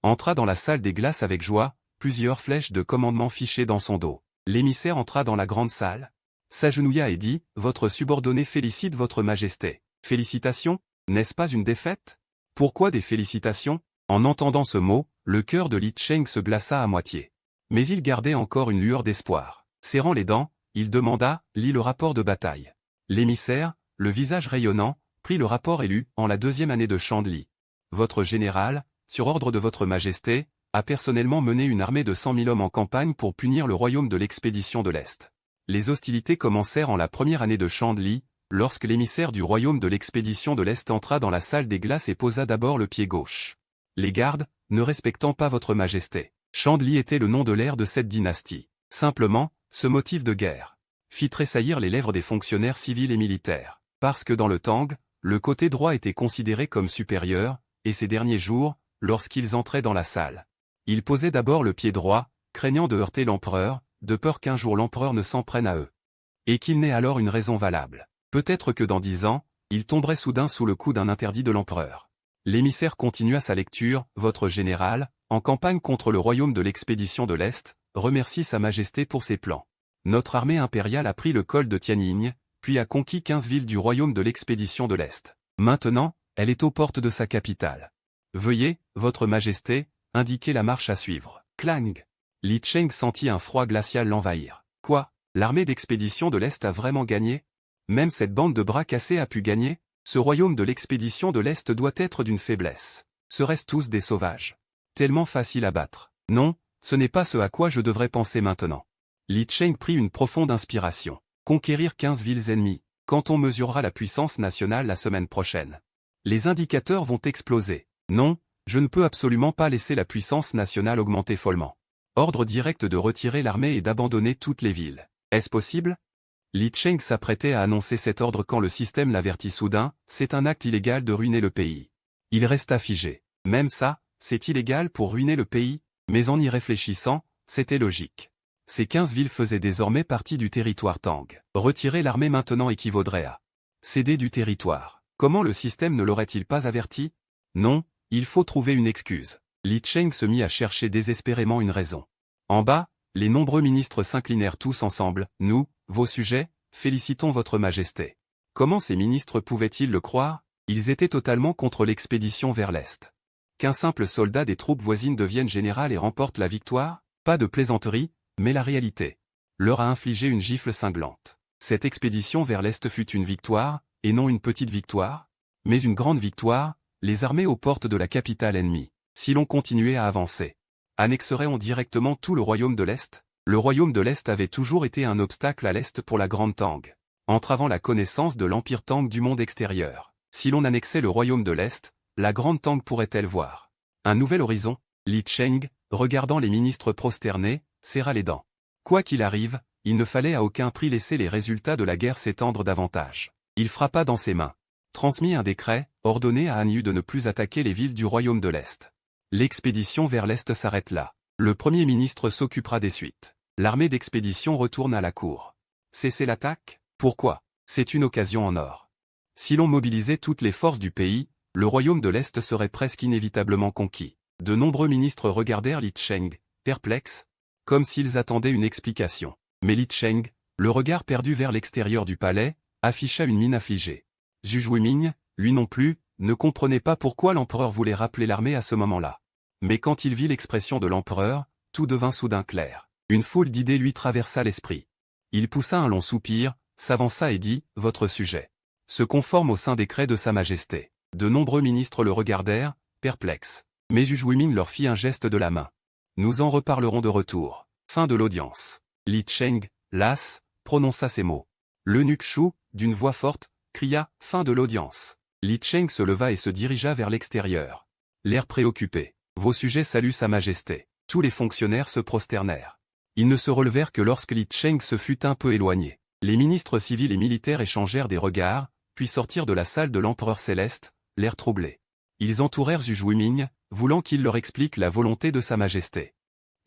entra dans la salle des glaces avec joie, plusieurs flèches de commandement fichées dans son dos. L'émissaire entra dans la grande salle, s'agenouilla et dit, Votre subordonné félicite votre majesté. Félicitations, n'est-ce pas une défaite? Pourquoi des félicitations? En entendant ce mot, le cœur de Li Cheng se glaça à moitié. Mais il gardait encore une lueur d'espoir. Serrant les dents, il demanda, lis le rapport de bataille. L'émissaire, le visage rayonnant, prit le rapport et lut, en la 2e année de Chandli. Votre général, sur ordre de votre majesté, a personnellement mené une armée de 100 000 hommes en campagne pour punir le royaume de l'expédition de l'Est. Les hostilités commencèrent en la première année de Chandli, lorsque l'émissaire du royaume de l'expédition de l'Est entra dans la salle des glaces et posa d'abord le pied gauche. Les gardes, ne respectant pas votre majesté. Chandli était le nom de l'ère de cette dynastie. Simplement, ce motif de guerre fit tressaillir les lèvres des fonctionnaires civils et militaires. Parce que dans le Tang, le côté droit était considéré comme supérieur, et ces derniers jours, lorsqu'ils entraient dans la salle, ils posaient d'abord le pied droit, craignant de heurter l'empereur, de peur qu'un jour l'empereur ne s'en prenne à eux. Et qu'il n'ait alors une raison valable. Peut-être que dans 10 ans, ils tomberaient soudain sous le coup d'un interdit de l'empereur. L'émissaire continua sa lecture. Votre général, en campagne contre le royaume de l'expédition de l'Est, remercie Sa Majesté pour ses plans. Notre armée impériale a pris le col de Tianying, puis a conquis 15 villes du royaume de l'expédition de l'Est. Maintenant, elle est aux portes de sa capitale. Veuillez, votre majesté, indiquer la marche à suivre. Clang! Li Cheng sentit un froid glacial l'envahir. Quoi? L'armée d'expédition de l'Est a vraiment gagné? Même cette bande de bras cassés a pu gagner? Ce royaume de l'expédition de l'Est doit être d'une faiblesse. Seraient-ce tous des sauvages? Tellement facile à battre. Non, ce n'est pas ce à quoi je devrais penser maintenant. Li Cheng prit une profonde inspiration. Conquérir 15 villes ennemies, quand on mesurera la puissance nationale la semaine prochaine. Les indicateurs vont exploser. Non, je ne peux absolument pas laisser la puissance nationale augmenter follement. Ordre direct de retirer l'armée et d'abandonner toutes les villes. Est-ce possible? Li Cheng s'apprêtait à annoncer cet ordre quand le système l'avertit soudain, c'est un acte illégal de ruiner le pays. Il resta figé. Même ça, c'est illégal pour ruiner le pays, mais en y réfléchissant, c'était logique. Ces 15 villes faisaient désormais partie du territoire Tang. Retirer l'armée maintenant équivaudrait à céder du territoire. Comment le système ne l'aurait-il pas averti? Non, il faut trouver une excuse. Li Cheng se mit à chercher désespérément une raison. En bas, les nombreux ministres s'inclinèrent tous ensemble. Nous, vos sujets, félicitons votre majesté. Comment ces ministres pouvaient-ils le croire? Ils étaient totalement contre l'expédition vers l'Est. Qu'un simple soldat des troupes voisines devienne général et remporte la victoire? Pas de plaisanterie, mais la réalité leur a infligé une gifle cinglante. Cette expédition vers l'Est fut une victoire, et non une petite victoire, mais une grande victoire, les armées aux portes de la capitale ennemie. Si l'on continuait à avancer, annexerait-on directement tout le royaume de l'Est? Le royaume de l'Est avait toujours été un obstacle à l'Est pour la Grande Tang, entravant la connaissance de l'Empire Tang du monde extérieur. Si l'on annexait le royaume de l'Est, la Grande Tang pourrait-elle voir un nouvel horizon? Li Cheng, regardant les ministres prosternés, serra les dents. Quoi qu'il arrive, il ne fallait à aucun prix laisser les résultats de la guerre s'étendre davantage. Il frappa dans ses mains. Transmit un décret, ordonné à Han Yu de ne plus attaquer les villes du royaume de l'Est. L'expédition vers l'Est s'arrête là. Le Premier ministre s'occupera des suites. L'armée d'expédition retourne à la cour. Cesser l'attaque? Pourquoi? C'est une occasion en or. Si l'on mobilisait toutes les forces du pays, le royaume de l'Est serait presque inévitablement conquis. De nombreux ministres regardèrent Li Cheng, perplexes, comme s'ils attendaient une explication. Mais Li Cheng, le regard perdu vers l'extérieur du palais, afficha une mine affligée. Zhu Juiming, lui non plus, ne comprenait pas pourquoi l'empereur voulait rappeler l'armée à ce moment-là. Mais quand il vit l'expression de l'empereur, tout devint soudain clair. Une foule d'idées lui traversa l'esprit. Il poussa un long soupir, s'avança et dit « Votre sujet se conforme au saint décret de Sa Majesté ». De nombreux ministres le regardèrent, perplexes. Mais Zhu Juiming leur fit un geste de la main. « Nous en reparlerons de retour. » Fin de l'audience. Li Cheng, las, prononça ces mots. L'eunuque Shu, d'une voix forte, cria « Fin de l'audience ». Li Cheng se leva et se dirigea vers l'extérieur. L'air préoccupé. « Vos sujets saluent Sa Majesté ». Tous les fonctionnaires se prosternèrent. Ils ne se relevèrent que lorsque Li Cheng se fut un peu éloigné. Les ministres civils et militaires échangèrent des regards, puis sortirent de la salle de l'empereur céleste, l'air troublé. Ils entourèrent Zhu Juiming, voulant qu'il leur explique la volonté de Sa Majesté.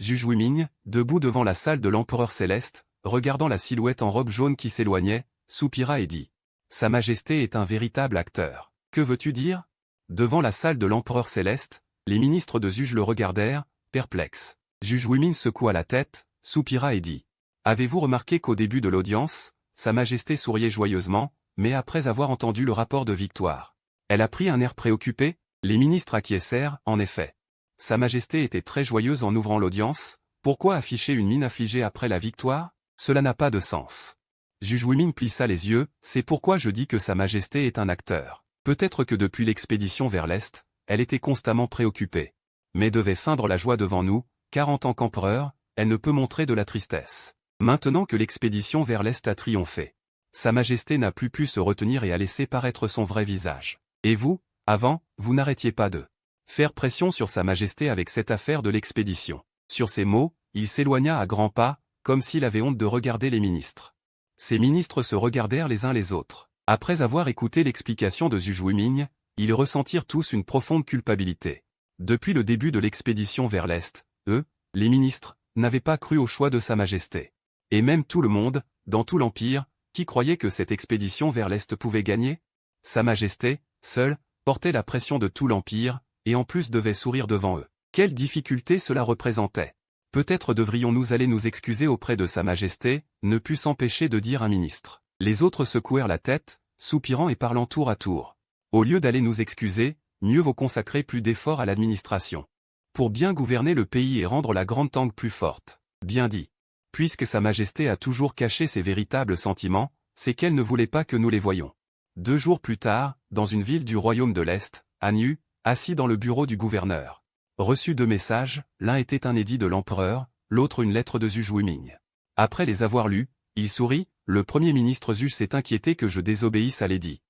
Zhu Juiming, debout devant la salle de l'empereur céleste, regardant la silhouette en robe jaune qui s'éloignait, soupira et dit « Sa Majesté est un véritable acteur. Que veux-tu dire ?» Devant la salle de l'empereur céleste, les ministres de Zhu le regardèrent, perplexes. Zhu Juiming secoua la tête, soupira et dit « Avez-vous remarqué qu'au début de l'audience, Sa Majesté souriait joyeusement, mais après avoir entendu le rapport de victoire, elle a pris un air préoccupé ?» Les ministres acquiescèrent, en effet. Sa Majesté était très joyeuse en ouvrant l'audience, pourquoi afficher une mine affligée après la victoire? Cela n'a pas de sens. Zhu Juiming plissa les yeux, c'est pourquoi je dis que Sa Majesté est un acteur. Peut-être que depuis l'expédition vers l'Est, elle était constamment préoccupée. Mais devait feindre la joie devant nous, car en tant qu'empereur, elle ne peut montrer de la tristesse. Maintenant que l'expédition vers l'Est a triomphé, Sa Majesté n'a plus pu se retenir et a laissé paraître son vrai visage. Et vous, avant, vous n'arrêtiez pas de faire pression sur Sa Majesté avec cette affaire de l'expédition. Sur ces mots, il s'éloigna à grands pas, comme s'il avait honte de regarder les ministres. Ces ministres se regardèrent les uns les autres. Après avoir écouté l'explication de Zhu Juiming, ils ressentirent tous une profonde culpabilité. Depuis le début de l'expédition vers l'Est, eux, les ministres, n'avaient pas cru au choix de Sa Majesté. Et même tout le monde, dans tout l'Empire, qui croyait que cette expédition vers l'Est pouvait gagner? Sa Majesté, seule, portait la pression de tout l'Empire, et en plus devait sourire devant eux. Quelle difficulté cela représentait! Peut-être devrions-nous aller nous excuser auprès de Sa Majesté, ne put s'empêcher de dire un ministre. Les autres secouèrent la tête, soupirant et parlant tour à tour. Au lieu d'aller nous excuser, mieux vaut consacrer plus d'efforts à l'administration. Pour bien gouverner le pays et rendre la Grande Tang plus forte. Bien dit. Puisque Sa Majesté a toujours caché ses véritables sentiments, c'est qu'elle ne voulait pas que nous les voyions. 2 jours plus tard, dans une ville du royaume de l'Est, Han Yu, assis dans le bureau du gouverneur, reçut 2 messages, l'un était un édit de l'empereur, l'autre une lettre de Zhu Juiming. Après les avoir lus, il sourit, le premier ministre Zhu s'est inquiété que je désobéisse à l'édit.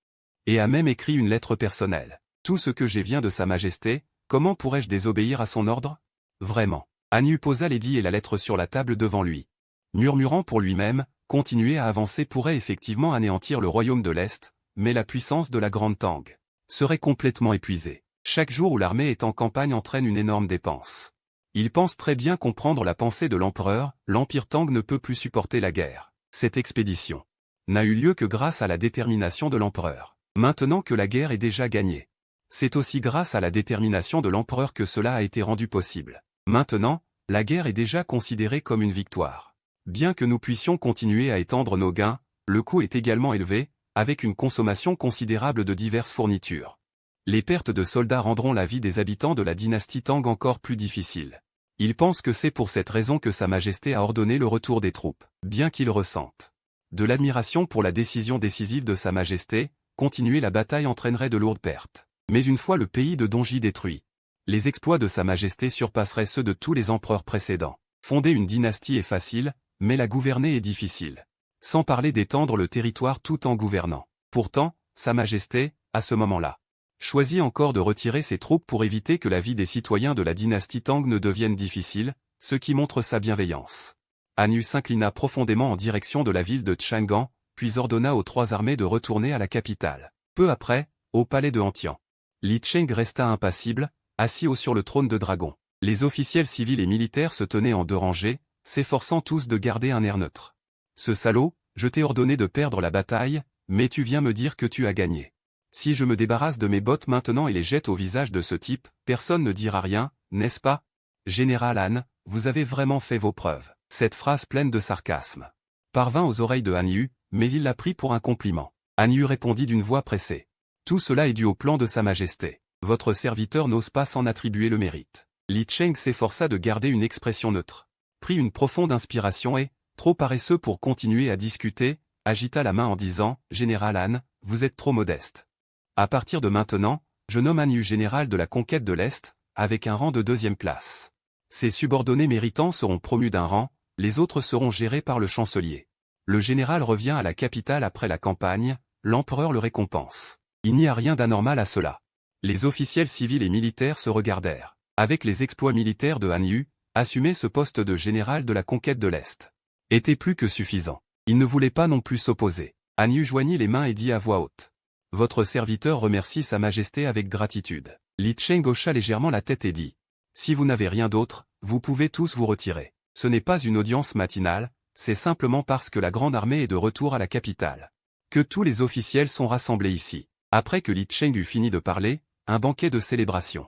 Et a même écrit une lettre personnelle. Tout ce que j'ai vient de Sa Majesté, comment pourrais-je désobéir à son ordre? Vraiment. Han Yu posa l'édit et la lettre sur la table devant lui. Murmurant pour lui-même, continuer à avancer pourrait effectivement anéantir le royaume de l'Est, mais la puissance de la Grande Tang serait complètement épuisée. Chaque jour où l'armée est en campagne entraîne une énorme dépense. Il pense très bien comprendre la pensée de l'empereur, l'Empire Tang ne peut plus supporter la guerre. Cette expédition n'a eu lieu que grâce à la détermination de l'empereur. Maintenant que la guerre est déjà gagnée, c'est aussi grâce à la détermination de l'empereur que cela a été rendu possible. Maintenant, la guerre est déjà considérée comme une victoire. Bien que nous puissions continuer à étendre nos gains, le coût est également élevé, avec une consommation considérable de diverses fournitures. Les pertes de soldats rendront la vie des habitants de la dynastie Tang encore plus difficile. Il pense que c'est pour cette raison que Sa Majesté a ordonné le retour des troupes. Bien qu'il ressente de l'admiration pour la décision décisive de Sa Majesté, continuer la bataille entraînerait de lourdes pertes. Mais une fois le pays de Dongji détruit, les exploits de Sa Majesté surpasseraient ceux de tous les empereurs précédents. Fonder une dynastie est facile, mais la gouverner est difficile. Sans parler d'étendre le territoire tout en gouvernant. Pourtant, Sa Majesté, à ce moment-là, choisit encore de retirer ses troupes pour éviter que la vie des citoyens de la dynastie Tang ne devienne difficile, ce qui montre sa bienveillance. Han Yu s'inclina profondément en direction de la ville de Chang'an, puis ordonna aux 3 armées de retourner à la capitale. Peu après, au palais de Hantian, Li Cheng resta impassible, assis haut sur le trône de dragon. Les officiels civils et militaires se tenaient en 2 rangées, s'efforçant tous de garder un air neutre. Ce salaud, je t'ai ordonné de perdre la bataille, mais tu viens me dire que tu as gagné. Si je me débarrasse de mes bottes maintenant et les jette au visage de ce type, personne ne dira rien, n'est-ce pas? Général Han, vous avez vraiment fait vos preuves. Cette phrase pleine de sarcasme parvint aux oreilles de Han Yu, mais il la prit pour un compliment. Han Yu répondit d'une voix pressée. Tout cela est dû au plan de Sa Majesté. Votre serviteur n'ose pas s'en attribuer le mérite. Li Cheng s'efforça de garder une expression neutre. Prit une profonde inspiration et, trop paresseux pour continuer à discuter, agita la main en disant « Général Han, vous êtes trop modeste. À partir de maintenant, je nomme Han Yu général de la conquête de l'Est, avec un rang de 2e classe. Ses subordonnés méritants seront promus d'un rang, les autres seront gérés par le chancelier. Le général revient à la capitale après la campagne, l'empereur le récompense. Il n'y a rien d'anormal à cela. » Les officiels civils et militaires se regardèrent. Avec les exploits militaires de Han Yu, assumer ce poste de général de la conquête de l'Est était plus que suffisant. Il ne voulait pas non plus s'opposer. Han Yu joignit les mains et dit à voix haute. Votre serviteur remercie Sa Majesté avec gratitude. Li Cheng hocha légèrement la tête et dit. Si vous n'avez rien d'autre, vous pouvez tous vous retirer. Ce n'est pas une audience matinale, c'est simplement parce que la grande armée est de retour à la capitale que tous les officiels sont rassemblés ici. Après que Li Cheng eut fini de parler, un banquet de célébration.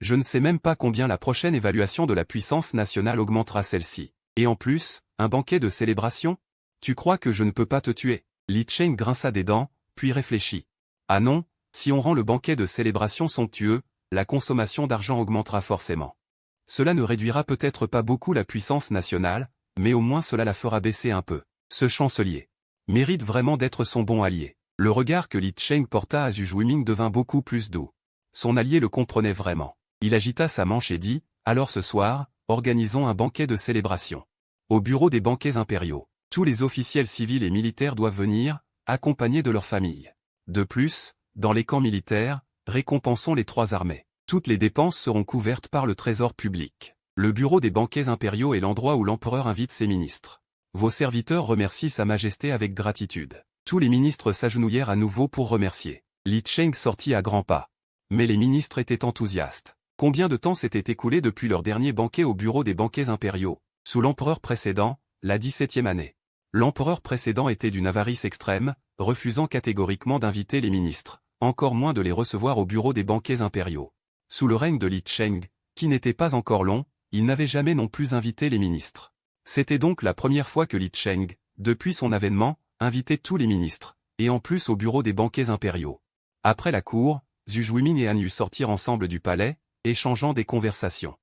Je ne sais même pas combien la prochaine évaluation de la puissance nationale augmentera celle-ci. Et en plus, un banquet de célébration? Tu crois que je ne peux pas te tuer? Li Cheng grinça des dents, puis réfléchit. Ah non, si on rend le banquet de célébration somptueux, la consommation d'argent augmentera forcément. Cela ne réduira peut-être pas beaucoup la puissance nationale, mais au moins cela la fera baisser un peu. Ce chancelier mérite vraiment d'être son bon allié. Le regard que Li Cheng porta à Zhu Juiming devint beaucoup plus doux. Son allié le comprenait vraiment. Il agita sa manche et dit, alors ce soir, organisons un banquet de célébration. Au bureau des banquets impériaux, tous les officiels civils et militaires doivent venir, accompagnés de leurs familles. De plus, dans les camps militaires, récompensons les 3 armées. Toutes les dépenses seront couvertes par le trésor public. Le bureau des banquets impériaux est l'endroit où l'empereur invite ses ministres. Vos serviteurs remercient Sa Majesté avec gratitude. Tous les ministres s'agenouillèrent à nouveau pour remercier. Li Cheng sortit à grands pas. Mais les ministres étaient enthousiastes. Combien de temps s'était écoulé depuis leur dernier banquet au bureau des banquets impériaux, sous l'empereur précédent, la 17e année. L'empereur précédent était d'une avarice extrême, refusant catégoriquement d'inviter les ministres, encore moins de les recevoir au bureau des banquets impériaux. Sous le règne de Li Cheng, qui n'était pas encore long, il n'avait jamais non plus invité les ministres. C'était donc la première fois que Li Cheng, depuis son avènement, invitait tous les ministres, et en plus au bureau des banquets impériaux. Après la cour, Zhu Juiming et Han Yu sortirent ensemble du palais, échangeant des conversations.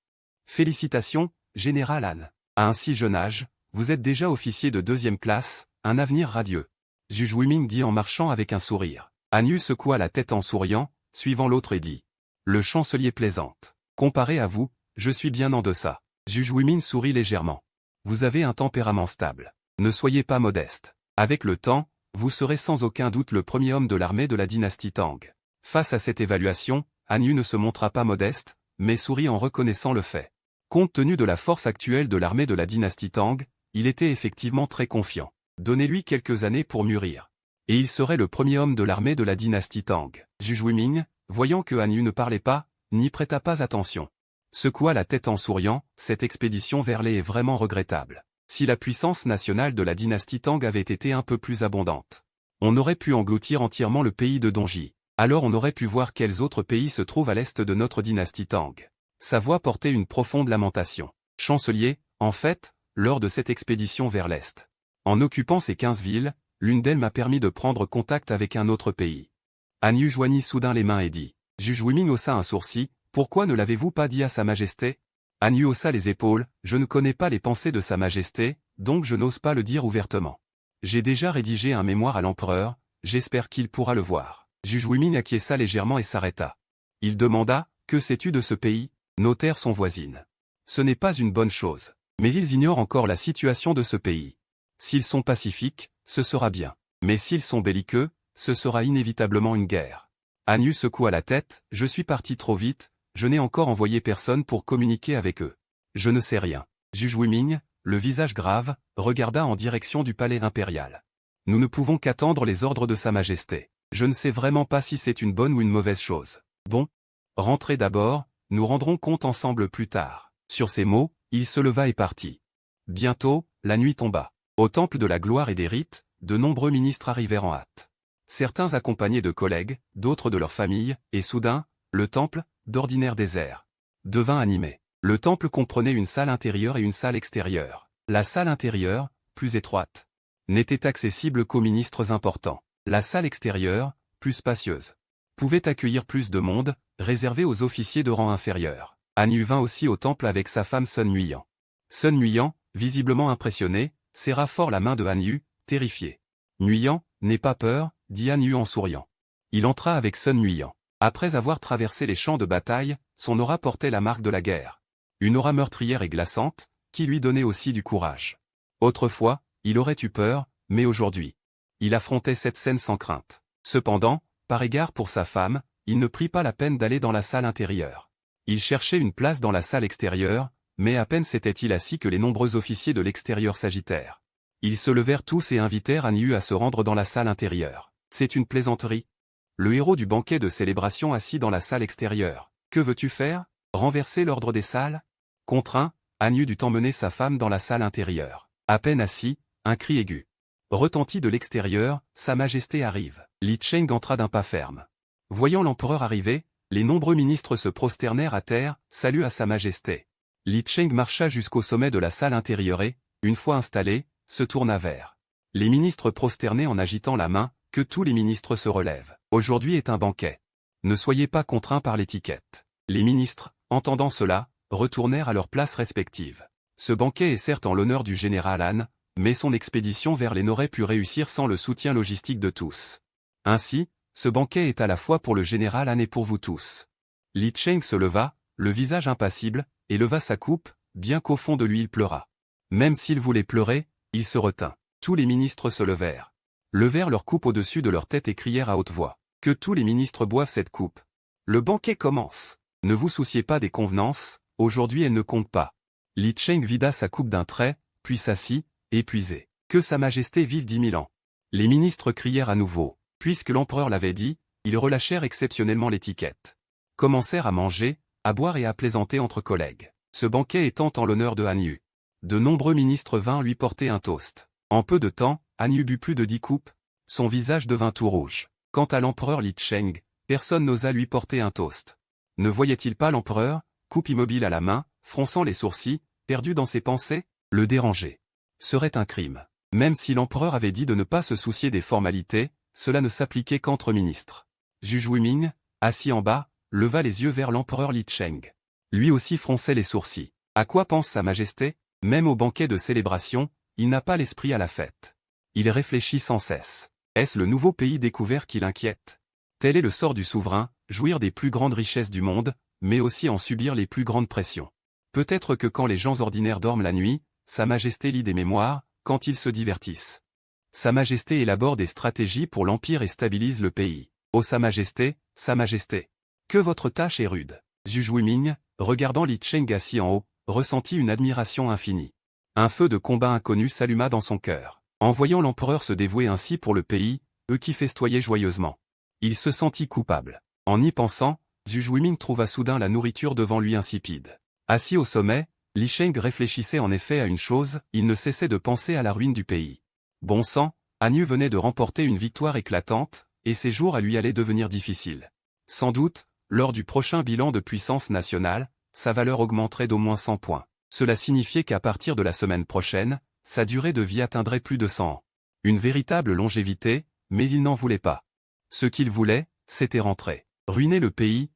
Félicitations, Général Han. À un si jeune âge, vous êtes déjà officier de 2e classe, un avenir radieux. Zhu Juiming dit en marchant avec un sourire. Han Yu secoua la tête en souriant, suivant l'autre et dit. Le chancelier plaisante. Comparé à vous, je suis bien en deçà. Zhu Juiming sourit légèrement. Vous avez un tempérament stable. Ne soyez pas modeste. Avec le temps, vous serez sans aucun doute le premier homme de l'armée de la dynastie Tang. Face à cette évaluation, Han Yu ne se montra pas modeste, mais sourit en reconnaissant le fait. Compte tenu de la force actuelle de l'armée de la dynastie Tang, il était effectivement très confiant. Donnez-lui quelques années pour mûrir. Et il serait le premier homme de l'armée de la dynastie Tang. Zhu Juiming, voyant que Han Yu ne parlait pas, n'y prêta pas attention. Secoua la tête en souriant, cette expédition vers l'est est vraiment regrettable. Si la puissance nationale de la dynastie Tang avait été un peu plus abondante, on aurait pu engloutir entièrement le pays de Dongji. Alors on aurait pu voir quels autres pays se trouvent à l'est de notre dynastie Tang. Sa voix portait une profonde lamentation. Chancelier, en fait, lors de cette expédition vers l'est. En occupant ces 15 villes, l'une d'elles m'a permis de prendre contact avec un autre pays. Han Yu joignit soudain les mains et dit. Zhu Juiming haussa un sourcil, pourquoi ne l'avez-vous pas dit à Sa Majesté? Han Yu haussa les épaules, je ne connais pas les pensées de Sa Majesté, donc je n'ose pas le dire ouvertement. J'ai déjà rédigé un mémoire à l'empereur, j'espère qu'il pourra le voir. Zhu Juiming acquiesça légèrement et s'arrêta. Il demanda, que sais-tu de ce pays? Nos terres sont voisines. Ce n'est pas une bonne chose. Mais ils ignorent encore la situation de ce pays. S'ils sont pacifiques, ce sera bien. Mais s'ils sont belliqueux, ce sera inévitablement une guerre. Han Yu secoua la tête, je suis parti trop vite, je n'ai encore envoyé personne pour communiquer avec eux. Je ne sais rien. Zhu Juiming, le visage grave, regarda en direction du palais impérial. Nous ne pouvons qu'attendre les ordres de Sa Majesté. Je ne sais vraiment pas si c'est une bonne ou une mauvaise chose. Bon. Rentrez d'abord, nous rendrons compte ensemble plus tard. Sur ces mots, il se leva et partit. Bientôt, la nuit tomba. Au temple de la gloire et des rites, de nombreux ministres arrivèrent en hâte. Certains accompagnés de collègues, d'autres de leurs familles, et soudain, le temple, d'ordinaire désert, devint animé. Le temple comprenait une salle intérieure et une salle extérieure. La salle intérieure, plus étroite, n'était accessible qu'aux ministres importants. La salle extérieure, plus spacieuse, pouvait accueillir plus de monde, réservée aux officiers de rang inférieur. Han Yu vint aussi au temple avec sa femme Sun Nuiyan. Sun Nuiyan, visiblement impressionné, serra fort la main de Han Yu, terrifié. Nuiyan, n'aie pas peur, dit Han Yu en souriant. Il entra avec Sun Nuiyan. Après avoir traversé les champs de bataille, son aura portait la marque de la guerre. Une aura meurtrière et glaçante, qui lui donnait aussi du courage. Autrefois, il aurait eu peur, mais aujourd'hui, il affrontait cette scène sans crainte. Cependant, par égard pour sa femme, il ne prit pas la peine d'aller dans la salle intérieure. Il cherchait une place dans la salle extérieure, mais à peine s'était-il assis que les nombreux officiers de l'extérieur s'agitèrent. Ils se levèrent tous et invitèrent Han Yu à se rendre dans la salle intérieure. C'est une plaisanterie. Le héros du banquet de célébration assis dans la salle extérieure. Que veux-tu faire? Renverser l'ordre des salles? Contraint, Han Yu dut emmener sa femme dans la salle intérieure. À peine assis, un cri aigu retentit de l'extérieur, Sa Majesté arrive. Li Cheng entra d'un pas ferme. Voyant l'empereur arriver, les nombreux ministres se prosternèrent à terre, salut à Sa Majesté. Li Cheng marcha jusqu'au sommet de la salle intérieure et, une fois installé, se tourna vers les ministres prosternés en agitant la main, que tous les ministres se relèvent. Aujourd'hui est un banquet. Ne soyez pas contraints par l'étiquette. Les ministres, entendant cela, retournèrent à leurs places respectives. Ce banquet est certes en l'honneur du général Han, mais son expédition vers l'est n'aurait pu réussir sans le soutien logistique de tous. Ainsi, ce banquet est à la fois pour le général Han et pour vous tous. Li Cheng se leva, le visage impassible, et leva sa coupe, bien qu'au fond de lui il pleura. Même s'il voulait pleurer, il se retint. Tous les ministres se levèrent leur coupe au-dessus de leur tête et crièrent à haute voix. Que tous les ministres boivent cette coupe. Le banquet commence. Ne vous souciez pas des convenances, aujourd'hui elles ne comptent pas. Li Cheng vida sa coupe d'un trait, puis s'assit, épuisé. Que Sa Majesté vive 10 000 ans. Les ministres crièrent à nouveau. Puisque l'empereur l'avait dit, ils relâchèrent exceptionnellement l'étiquette. Commencèrent à manger, à boire et à plaisanter entre collègues. Ce banquet étant en l'honneur de Han Yu. De nombreux ministres vinrent lui porter un toast. En peu de temps, Han Yu but plus de 10 coupes. Son visage devint tout rouge. Quant à l'empereur Li Cheng, personne n'osa lui porter un toast. Ne voyait-il pas l'empereur, coupe immobile à la main, fronçant les sourcils, perdu dans ses pensées? Le déranger serait un crime. Même si l'empereur avait dit de ne pas se soucier des formalités, cela ne s'appliquait qu'entre ministres. Zhu Juiming, assis en bas, leva les yeux vers l'empereur Li Cheng. Lui aussi fronçait les sourcils. À quoi pense Sa Majesté? Même au banquet de célébration, il n'a pas l'esprit à la fête. Il réfléchit sans cesse. Est-ce le nouveau pays découvert qui l'inquiète? Tel est le sort du souverain, jouir des plus grandes richesses du monde, mais aussi en subir les plus grandes pressions. Peut-être que quand les gens ordinaires dorment la nuit, Sa Majesté lit des mémoires, quand ils se divertissent. Sa Majesté élabore des stratégies pour l'Empire et stabilise le pays. Ô Sa Majesté, que votre tâche est rude. Zhu Juiming, regardant Li Cheng assis en haut, ressentit une admiration infinie. Un feu de combat inconnu s'alluma dans son cœur. En voyant l'empereur se dévouer ainsi pour le pays, eux qui festoyaient joyeusement. Il se sentit coupable. En y pensant, Zhu Juiming trouva soudain la nourriture devant lui insipide. Assis au sommet, Li Cheng réfléchissait en effet à une chose, il ne cessait de penser à la ruine du pays. Bon sang, Han Yu venait de remporter une victoire éclatante, et ses jours à lui allaient devenir difficiles. Sans doute, lors du prochain bilan de puissance nationale, sa valeur augmenterait d'au moins 100 points. Cela signifiait qu'à partir de la semaine prochaine, sa durée de vie atteindrait plus de 100 ans. Une véritable longévité, mais il n'en voulait pas. Ce qu'il voulait, c'était rentrer. Ruiner le pays.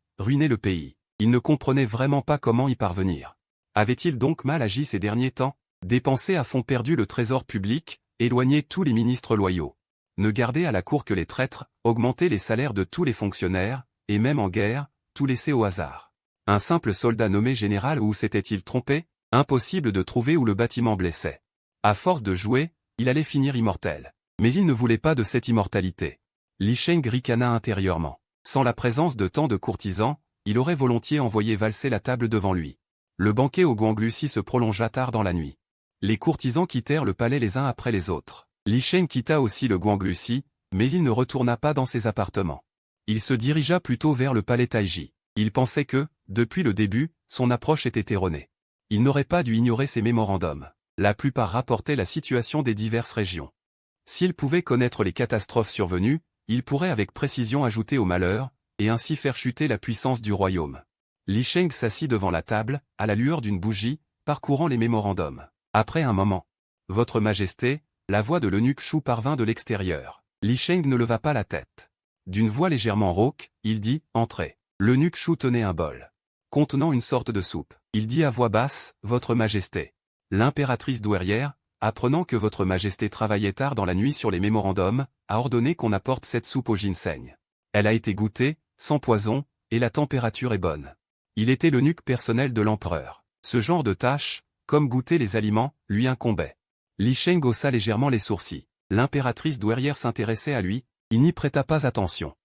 Il ne comprenait vraiment pas comment y parvenir. Avait-il donc mal agi ces derniers temps? Dépenser à fond perdu le trésor public, éloigner tous les ministres loyaux. Ne garder à la cour que les traîtres, augmenter les salaires de tous les fonctionnaires, et même en guerre, tout laisser au hasard. Un simple soldat nommé général où s'était-il trompé? Impossible de trouver où le bâtiment blessait. À force de jouer, il allait finir immortel. Mais il ne voulait pas de cette immortalité. Li Cheng ricana intérieurement. Sans la présence de tant de courtisans, il aurait volontiers envoyé valser la table devant lui. Le banquet au Guangluxi se prolongea tard dans la nuit. Les courtisans quittèrent le palais les uns après les autres. Li Cheng quitta aussi le Guangluxi, mais il ne retourna pas dans ses appartements. Il se dirigea plutôt vers le palais Taiji. Il pensait que, depuis le début, son approche était erronée. Il n'aurait pas dû ignorer ses mémorandums. La plupart rapportaient la situation des diverses régions. S'il pouvait connaître les catastrophes survenues, il pourrait avec précision ajouter au malheur, et ainsi faire chuter la puissance du royaume. Li Cheng s'assit devant la table, à la lueur d'une bougie, parcourant les mémorandums. Après un moment. Votre Majesté, la voix de l'eunuque Shu parvint de l'extérieur. Li Cheng ne leva pas la tête. D'une voix légèrement rauque, il dit « Entrez ». L'eunuque Shu tenait un bol contenant une sorte de soupe. Il dit à voix basse « Votre Majesté ». L'impératrice douairière, apprenant que Votre Majesté travaillait tard dans la nuit sur les mémorandums, a ordonné qu'on apporte cette soupe au ginseng. Elle a été goûtée, sans poison, et la température est bonne. Il était l'eunuque personnel de l'empereur. Ce genre de tâche, comme goûter les aliments, lui incombait. Li Cheng haussa légèrement les sourcils. L'impératrice douairière s'intéressait à lui, il n'y prêta pas attention.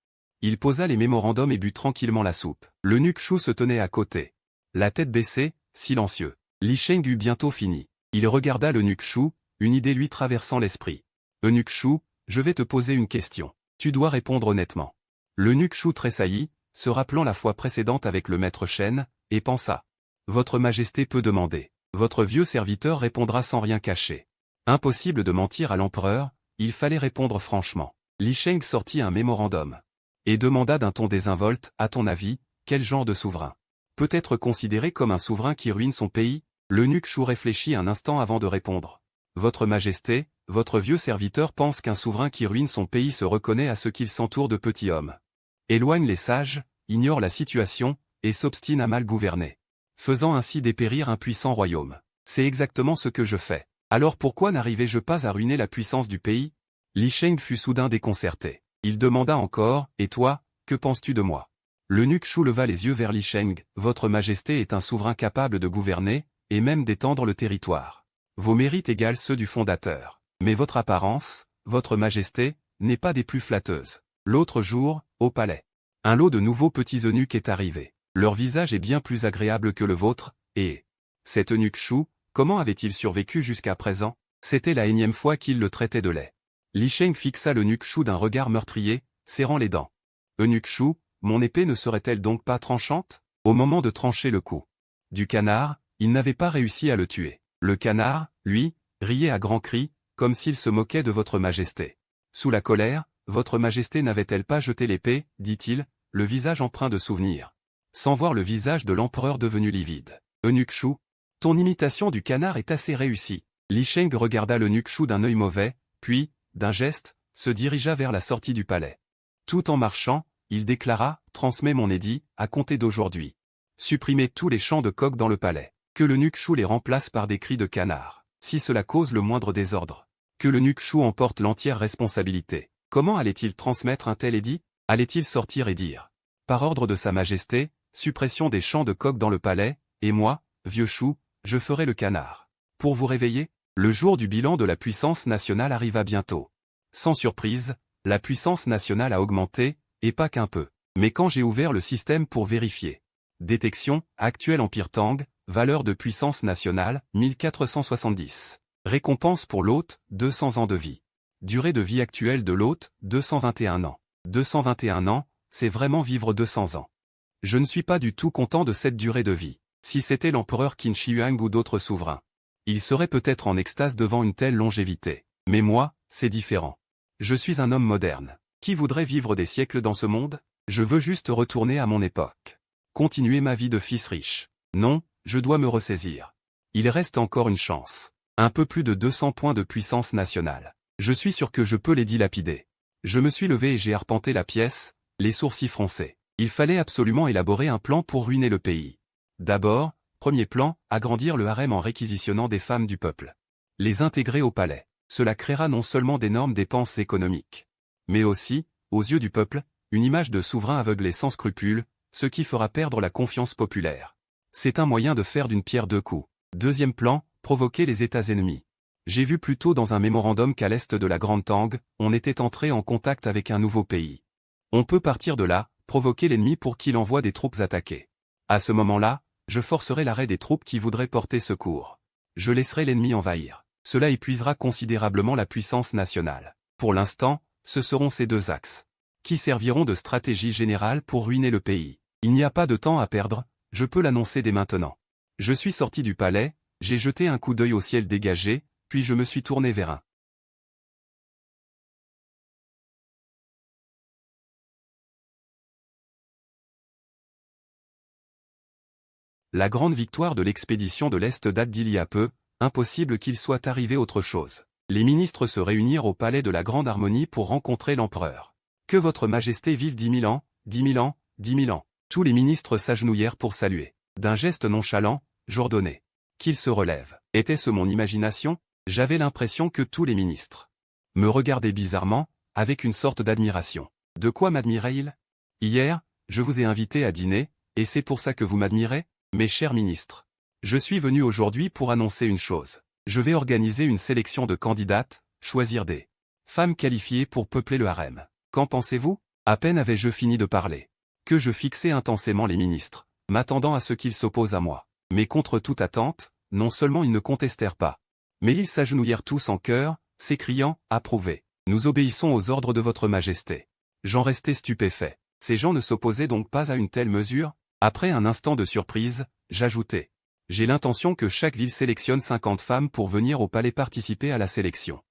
Il posa les mémorandums et but tranquillement la soupe. L'eunuque Shu se tenait à côté. La tête baissée, silencieux. Li Cheng eut bientôt fini. Il regarda l'eunuque Shu, une idée lui traversant l'esprit. Eunuque Shu, je vais te poser une question. Tu dois répondre honnêtement. L'eunuque Shu tressaillit, se rappelant la fois précédente avec le maître Shen, et pensa. Votre Majesté peut demander. Votre vieux serviteur répondra sans rien cacher. Impossible de mentir à l'empereur, il fallait répondre franchement. Li Cheng sortit un mémorandum. Et demanda d'un ton désinvolte, à ton avis, quel genre de souverain peut être considéré comme un souverain qui ruine son pays? L'eunuque Shu réfléchit un instant avant de répondre. Votre Majesté, votre vieux serviteur pense qu'un souverain qui ruine son pays se reconnaît à ce qu'il s'entoure de petits hommes. Éloigne les sages, ignore la situation, et s'obstine à mal gouverner. Faisant ainsi dépérir un puissant royaume. C'est exactement ce que je fais. Alors pourquoi n'arrivais-je pas à ruiner la puissance du pays? Li Cheng fut soudain déconcerté. Il demanda encore, et toi, que penses-tu de moi? L'eunuque Shu leva les yeux vers Li Cheng, votre Majesté est un souverain capable de gouverner, et même d'étendre le territoire. Vos mérites égalent ceux du fondateur. Mais votre apparence, votre majesté, n'est pas des plus flatteuses. L'autre jour, au palais, un lot de nouveaux petits eunuques est arrivé. Leur visage est bien plus agréable que le vôtre, et... cet eunuque chou, comment avait-il survécu jusqu'à présent? C'était la énième fois qu'il le traitait de laid. Li Sheng fixa l'eunuque chou d'un regard meurtrier, serrant les dents. Eunuque chou, mon épée ne serait-elle donc pas tranchante? Au moment de trancher le cou du canard, il n'avait pas réussi à le tuer. Le canard, lui, riait à grands cris, comme s'il se moquait de votre majesté. Sous la colère, votre majesté n'avait-elle pas jeté l'épée, dit-il, le visage empreint de souvenir. Sans voir le visage de l'empereur devenu livide. Eunuque chou, ton imitation du canard est assez réussie. Li Sheng regarda l'eunuque chou d'un œil mauvais, puis, d'un geste, se dirigea vers la sortie du palais. Tout en marchant, il déclara, transmets mon édit, à compter d'aujourd'hui. Supprimez tous les chants de coq dans le palais. Que l'eunuque chou les remplace par des cris de canard. Si cela cause le moindre désordre. Que l'eunuque chou en porte l'entière responsabilité. Comment allait-il transmettre un tel édit? Allait-il sortir et dire, par ordre de sa majesté, suppression des chants de coq dans le palais, et moi, vieux chou, je ferai le canard. Pour vous réveiller, le jour du bilan de la puissance nationale arriva bientôt. Sans surprise, la puissance nationale a augmenté, et pas qu'un peu. Mais quand j'ai ouvert le système pour vérifier. Détection, actuel Empire Tang, valeur de puissance nationale, 1470. Récompense pour l'hôte, 200 ans de vie. Durée de vie actuelle de l'hôte, 221 ans. 221 ans, c'est vraiment vivre 200 ans. Je ne suis pas du tout content de cette durée de vie. Si c'était l'empereur Qin Shi Huang ou d'autres souverains, il serait peut-être en extase devant une telle longévité. Mais moi, c'est différent. Je suis un homme moderne. Qui voudrait vivre des siècles dans ce monde? Je veux juste retourner à mon époque. Continuer ma vie de fils riche. Non, je dois me ressaisir. Il reste encore une chance. Un peu plus de 200 points de puissance nationale. Je suis sûr que je peux les dilapider. Je me suis levé et j'ai arpenté la pièce, les sourcils froncés. Il fallait absolument élaborer un plan pour ruiner le pays. D'abord, premier plan, agrandir le harem en réquisitionnant des femmes du peuple. Les intégrer au palais. Cela créera non seulement d'énormes dépenses économiques, mais aussi, aux yeux du peuple, une image de souverain aveuglé sans scrupules, ce qui fera perdre la confiance populaire. C'est un moyen de faire d'une pierre deux coups. Deuxième plan, provoquer les États ennemis. J'ai vu plus tôt dans un mémorandum qu'à l'est de la Grande Tang, on était entré en contact avec un nouveau pays. On peut partir de là, provoquer l'ennemi pour qu'il envoie des troupes attaquer. À ce moment-là, je forcerai l'arrêt des troupes qui voudraient porter secours. Je laisserai l'ennemi envahir. Cela épuisera considérablement la puissance nationale. Pour l'instant, ce seront ces deux axes, qui serviront de stratégie générale pour ruiner le pays. Il n'y a pas de temps à perdre, je peux l'annoncer dès maintenant. Je suis sorti du palais, j'ai jeté un coup d'œil au ciel dégagé, puis je me suis tourné vers un. La grande victoire de l'expédition de l'Est date d'il y a peu, impossible qu'il soit arrivé autre chose. Les ministres se réunirent au palais de la Grande Harmonie pour rencontrer l'empereur. Que votre majesté vive 10 000 ans, 10 000 ans, 10 000 ans. Tous les ministres s'agenouillèrent pour saluer. D'un geste nonchalant, j'ordonnai qu'il se relève. Était-ce mon imagination? J'avais l'impression que tous les ministres me regardaient bizarrement, avec une sorte d'admiration. De quoi m'admirait-il? Hier, je vous ai invité à dîner, et c'est pour ça que vous m'admirez? Mes chers ministres, je suis venu aujourd'hui pour annoncer une chose. Je vais organiser une sélection de candidates, choisir des femmes qualifiées pour peupler le harem. Qu'en pensez-vous? À peine avais-je fini de parler, que je fixais intensément les ministres, m'attendant à ce qu'ils s'opposent à moi. Mais contre toute attente, non seulement ils ne contestèrent pas, mais ils s'agenouillèrent tous en chœur, s'écriant « Approuvé. Nous obéissons aux ordres de votre majesté. » J'en restais stupéfait. Ces gens ne s'opposaient donc pas à une telle mesure? Après un instant de surprise, j'ajoutai. J'ai l'intention que chaque ville sélectionne 50 femmes pour venir au palais participer à la sélection.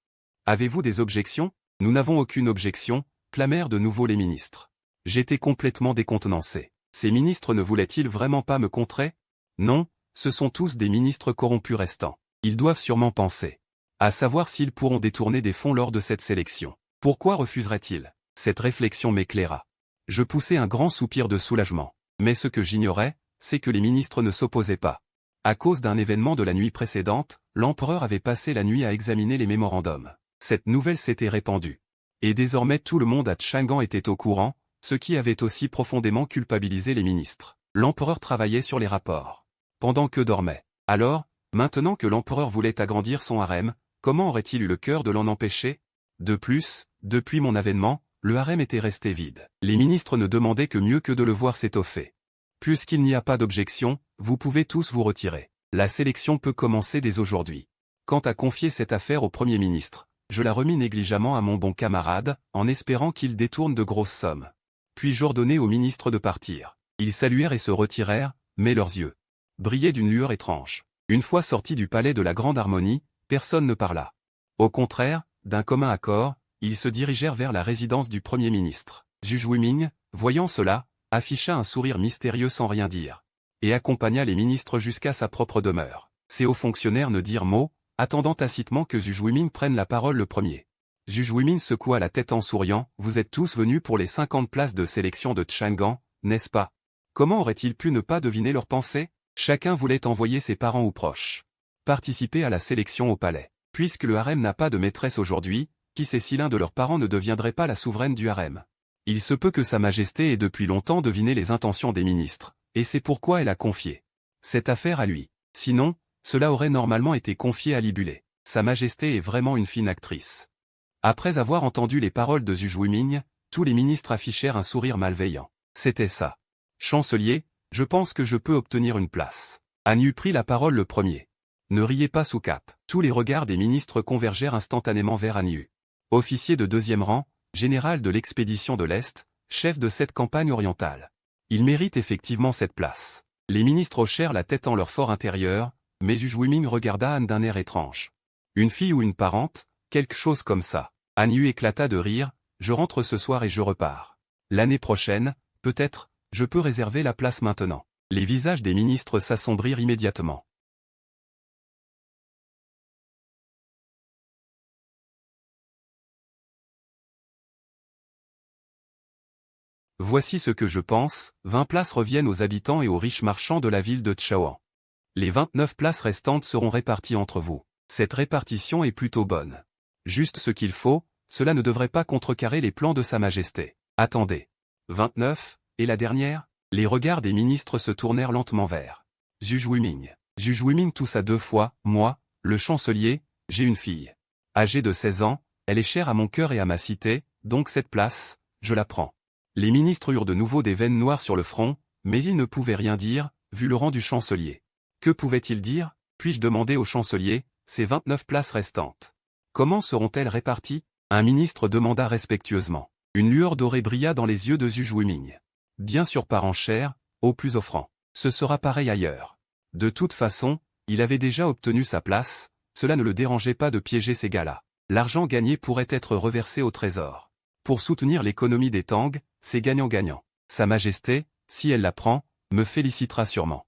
Avez-vous des objections? Nous n'avons aucune objection, clamèrent de nouveau les ministres. J'étais complètement décontenancé. Ces ministres ne voulaient-ils vraiment pas me contrer? Non, ce sont tous des ministres corrompus restants. Ils doivent sûrement penser à savoir s'ils pourront détourner des fonds lors de cette sélection. Pourquoi refuseraient-ils? Cette réflexion m'éclaira. Je poussai un grand soupir de soulagement. Mais ce que j'ignorais, c'est que les ministres ne s'opposaient pas. À cause d'un événement de la nuit précédente, l'empereur avait passé la nuit à examiner les mémorandums. Cette nouvelle s'était répandue. Et désormais tout le monde à Chang'an était au courant, ce qui avait aussi profondément culpabilisé les ministres. L'empereur travaillait sur les rapports pendant que dormait. Alors, Maintenant que l'empereur voulait agrandir son harem, comment aurait-il eu le cœur de l'en empêcher? De plus, depuis mon avènement, le harem était resté vide. Les ministres ne demandaient que mieux que de le voir s'étoffer. Puisqu'il n'y a pas d'objection, vous pouvez tous vous retirer. La sélection peut commencer dès aujourd'hui. Quant à confier cette affaire au Premier ministre, je la remis négligemment à mon bon camarade, en espérant qu'il détourne de grosses sommes. Puis j'ordonnai aux ministres de partir. Ils saluèrent et se retirèrent, mais leurs yeux brillaient d'une lueur étrange. Une fois sortis du palais de la Grande Harmonie, personne ne parla. Au contraire, d'un commun accord, ils se dirigèrent vers la résidence du Premier ministre. Zhu Juiming, voyant cela, afficha un sourire mystérieux sans rien dire, et accompagna les ministres jusqu'à sa propre demeure. Ces hauts fonctionnaires ne dirent mot, attendant tacitement que Zhu Juiming prenne la parole le premier. Zhu Juiming secoua la tête en souriant. « Vous êtes tous venus pour les 50 places de sélection de Chang'an, n'est-ce pas? Comment aurait-il pu ne pas deviner leurs pensées? Chacun voulait envoyer ses parents ou proches participer à la sélection au palais. Puisque le harem n'a pas de maîtresse aujourd'hui, qui sait si l'un de leurs parents ne deviendrait pas la souveraine du harem? Il se peut que Sa Majesté ait depuis longtemps deviné les intentions des ministres, et c'est pourquoi elle a confié cette affaire à lui. Sinon, cela aurait normalement été confié à Libulé. Sa Majesté est vraiment une fine actrice. » Après avoir entendu les paroles de Zhu Juiming, tous les ministres affichèrent un sourire malveillant. C'était ça. « Chancelier, je pense que je peux obtenir une place. » Han Yu prit la parole le premier. Ne riez pas sous cap. Tous les regards des ministres convergèrent instantanément vers Han Yu. Officier de 2e rang, général de l'expédition de l'Est, chef de cette campagne orientale. Il mérite effectivement cette place. Les ministres hochèrent la tête en leur fort intérieur, mais Zhu Juiming regarda Han d'un air étrange. Une fille ou une parente, quelque chose comme ça. Han Yu éclata de rire. Je rentre ce soir et je repars. L'année prochaine, peut-être, je peux réserver la place maintenant. Les visages des ministres s'assombrirent immédiatement. Voici ce que je pense, 20 places reviennent aux habitants et aux riches marchands de la ville de Chaoan. Les 29 places restantes seront réparties entre vous. Cette répartition est plutôt bonne. Juste ce qu'il faut, cela ne devrait pas contrecarrer les plans de Sa Majesté. Attendez. 29, et la dernière? Les regards des ministres se tournèrent lentement vers Zhu Juiming. Zhu Juiming toussa 2 fois. Moi, le chancelier, j'ai une fille. Âgée de 16 ans, elle est chère à mon cœur et à ma cité, donc cette place, je la prends. Les ministres eurent de nouveau des veines noires sur le front, mais ils ne pouvaient rien dire, vu le rang du chancelier. Que pouvaient-ils dire? Puis-je demander au chancelier, ces 29 places restantes? Comment seront-elles réparties? Un ministre demanda respectueusement. Une lueur dorée brilla dans les yeux de Zhu Juiming. Bien sûr par enchère, au plus offrant. Ce sera pareil ailleurs. De toute façon, il avait déjà obtenu sa place, cela ne le dérangeait pas de piéger ces gars-là. L'argent gagné pourrait être reversé au trésor. Pour soutenir l'économie des Tang, c'est gagnant-gagnant. Sa Majesté, si elle la prend, me félicitera sûrement.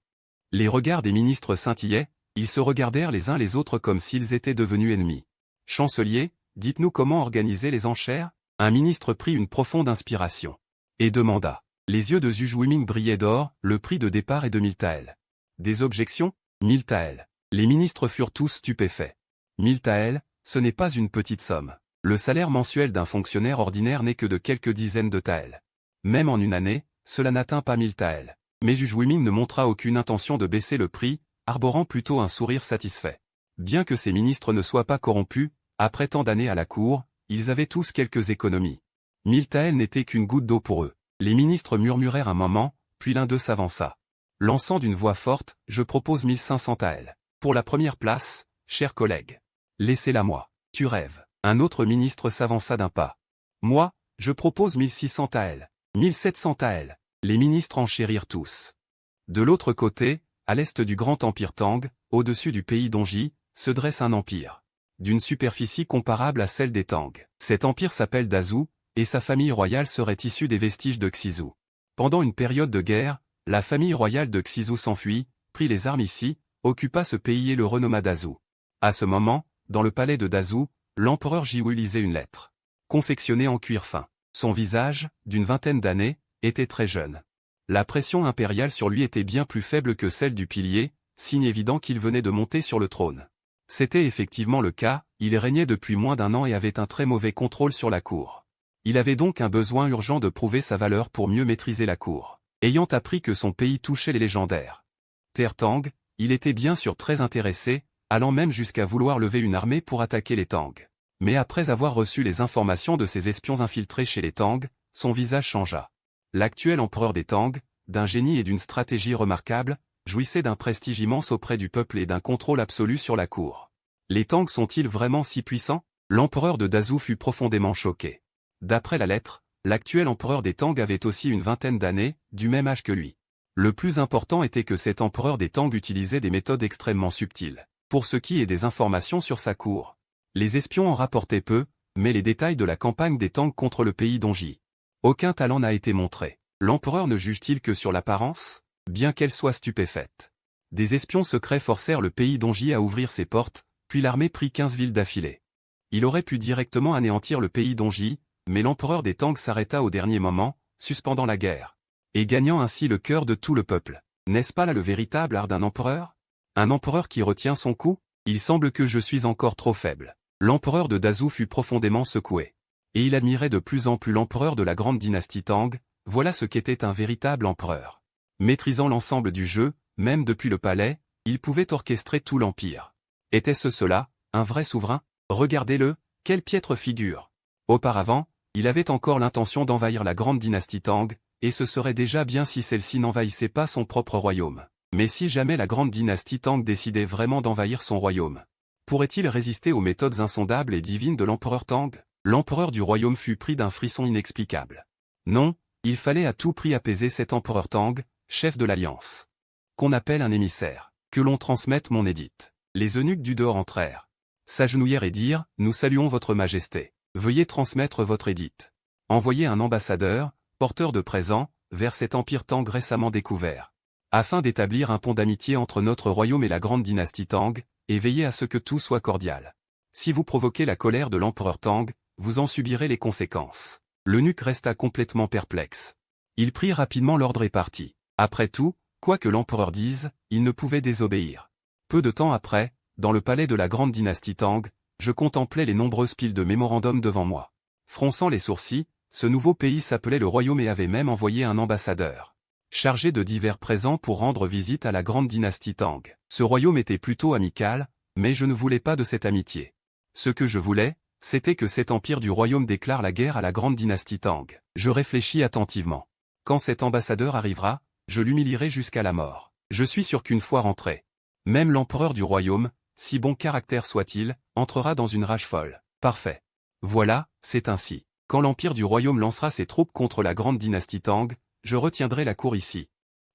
Les regards des ministres scintillaient, ils se regardèrent les uns les autres comme s'ils étaient devenus ennemis. Chancelier, dites-nous comment organiser les enchères? Un ministre prit une profonde inspiration. Et demanda. Les yeux de Zhu Juiming brillaient d'or, le prix de départ est de 1000 taels. Des objections? 1000 taels. Les ministres furent tous stupéfaits. 1000 taels, ce n'est pas une petite somme. Le salaire mensuel d'un fonctionnaire ordinaire n'est que de quelques dizaines de taels. Même en une année, cela n'atteint pas 1000 taels. Mais Zhu Juiming ne montra aucune intention de baisser le prix, arborant plutôt un sourire satisfait. Bien que ces ministres ne soient pas corrompus, après tant d'années à la cour, ils avaient tous quelques économies. 1000 taels n'étaient qu'une goutte d'eau pour eux. Les ministres murmurèrent un moment, puis l'un d'eux s'avança. Lançant d'une voix forte, je propose 1500 taels. Pour la première place, chers collègues. Laissez-la moi. Tu rêves. Un autre ministre s'avança d'un pas. Moi, je propose 1600 taels. 1700 taels. Les ministres enchérirent tous. De l'autre côté, à l'est du grand empire Tang, au-dessus du pays d'Ongji, se dresse un empire. D'une superficie comparable à celle des Tang. Cet empire s'appelle Dazhou, et sa famille royale serait issue des vestiges de Xizu. Pendant une période de guerre, la famille royale de Xizu s'enfuit, prit les armes ici, occupa ce pays et le renomma Dazhou. À ce moment, dans le palais de Dazhou, l'empereur Jiwu lisait une lettre. Confectionnée en cuir fin. Son visage, d'une vingtaine d'années, était très jeune. La pression impériale sur lui était bien plus faible que celle du pilier, signe évident qu'il venait de monter sur le trône. C'était effectivement le cas, il régnait depuis moins d'1 an et avait un très mauvais contrôle sur la cour. Il avait donc un besoin urgent de prouver sa valeur pour mieux maîtriser la cour. Ayant appris que son pays touchait les légendaires Terre Tang, Il était bien sûr très intéressé, allant même jusqu'à vouloir lever une armée pour attaquer les Tang. Mais après avoir reçu les informations de ses espions infiltrés chez les Tang, son visage changea. L'actuel empereur des Tang, d'un génie et d'une stratégie remarquable, jouissait d'un prestige immense auprès du peuple et d'un contrôle absolu sur la cour. Les Tang sont-ils vraiment si puissants? L'empereur de Dazhou fut profondément choqué. D'après la lettre, l'actuel empereur des Tang avait aussi une vingtaine d'années, du même âge que lui. Le plus important était que cet empereur des Tang utilisait des méthodes extrêmement subtiles. Pour ce qui est des informations sur sa cour, les espions en rapportaient peu, mais les détails de la campagne des Tang contre le pays d'Ongji. Aucun talent n'a été montré. L'empereur ne juge-t-il que sur l'apparence, bien qu'elle soit stupéfaite? Des espions secrets forcèrent le pays d'Ongji à ouvrir ses portes, puis l'armée prit 15 villes d'affilée. Il aurait pu directement anéantir le pays d'Ongji, mais l'empereur des Tang s'arrêta au dernier moment, suspendant la guerre, et gagnant ainsi le cœur de tout le peuple. N'est-ce pas là le véritable art d'un empereur? Un empereur qui retient son coup? Il semble que je suis encore trop faible. L'empereur de Dazhou fut profondément secoué. Et il admirait de plus en plus l'empereur de la grande dynastie Tang, voilà ce qu'était un véritable empereur. Maîtrisant l'ensemble du jeu, même depuis le palais, il pouvait orchestrer tout l'empire. Était-ce cela, un vrai souverain? Regardez-le, quelle piètre figure! Auparavant, il avait encore l'intention d'envahir la grande dynastie Tang, et ce serait déjà bien si celle-ci n'envahissait pas son propre royaume. Mais si jamais la grande dynastie Tang décidait vraiment d'envahir son royaume, pourrait-il résister aux méthodes insondables et divines de l'empereur Tang? L'empereur du royaume fut pris d'un frisson inexplicable. Non, il fallait à tout prix apaiser cet empereur Tang, chef de l'alliance. Qu'on appelle un émissaire. Que l'on transmette mon édite. Les eunuques du dehors entrèrent, s'agenouillèrent et dirent, « Nous saluons votre majesté. Veuillez transmettre votre édite. Envoyez un ambassadeur, porteur de présents, vers cet empire Tang récemment découvert, afin d'établir un pont d'amitié entre notre royaume et la grande dynastie Tang, et veillez à ce que tout soit cordial. Si vous provoquez la colère de l'empereur Tang, vous en subirez les conséquences. » L'eunuque resta complètement perplexe. Il prit rapidement l'ordre et partit. Après tout, quoi que l'empereur dise, il ne pouvait désobéir. Peu de temps après, dans le palais de la grande dynastie Tang, je contemplais les nombreuses piles de mémorandums devant moi. Fronçant les sourcils, ce nouveau pays s'appelait le royaume et avait même envoyé un ambassadeur, chargé de divers présents pour rendre visite à la grande dynastie Tang. Ce royaume était plutôt amical, mais je ne voulais pas de cette amitié. Ce que je voulais, c'était que cet empire du royaume déclare la guerre à la grande dynastie Tang. Je réfléchis attentivement. Quand cet ambassadeur arrivera, je l'humilierai jusqu'à la mort. Je suis sûr qu'une fois rentré, même l'empereur du royaume, si bon caractère soit-il, entrera dans une rage folle. Parfait. Voilà, c'est ainsi. Quand l'empire du royaume lancera ses troupes contre la grande dynastie Tang, je retiendrai la cour ici.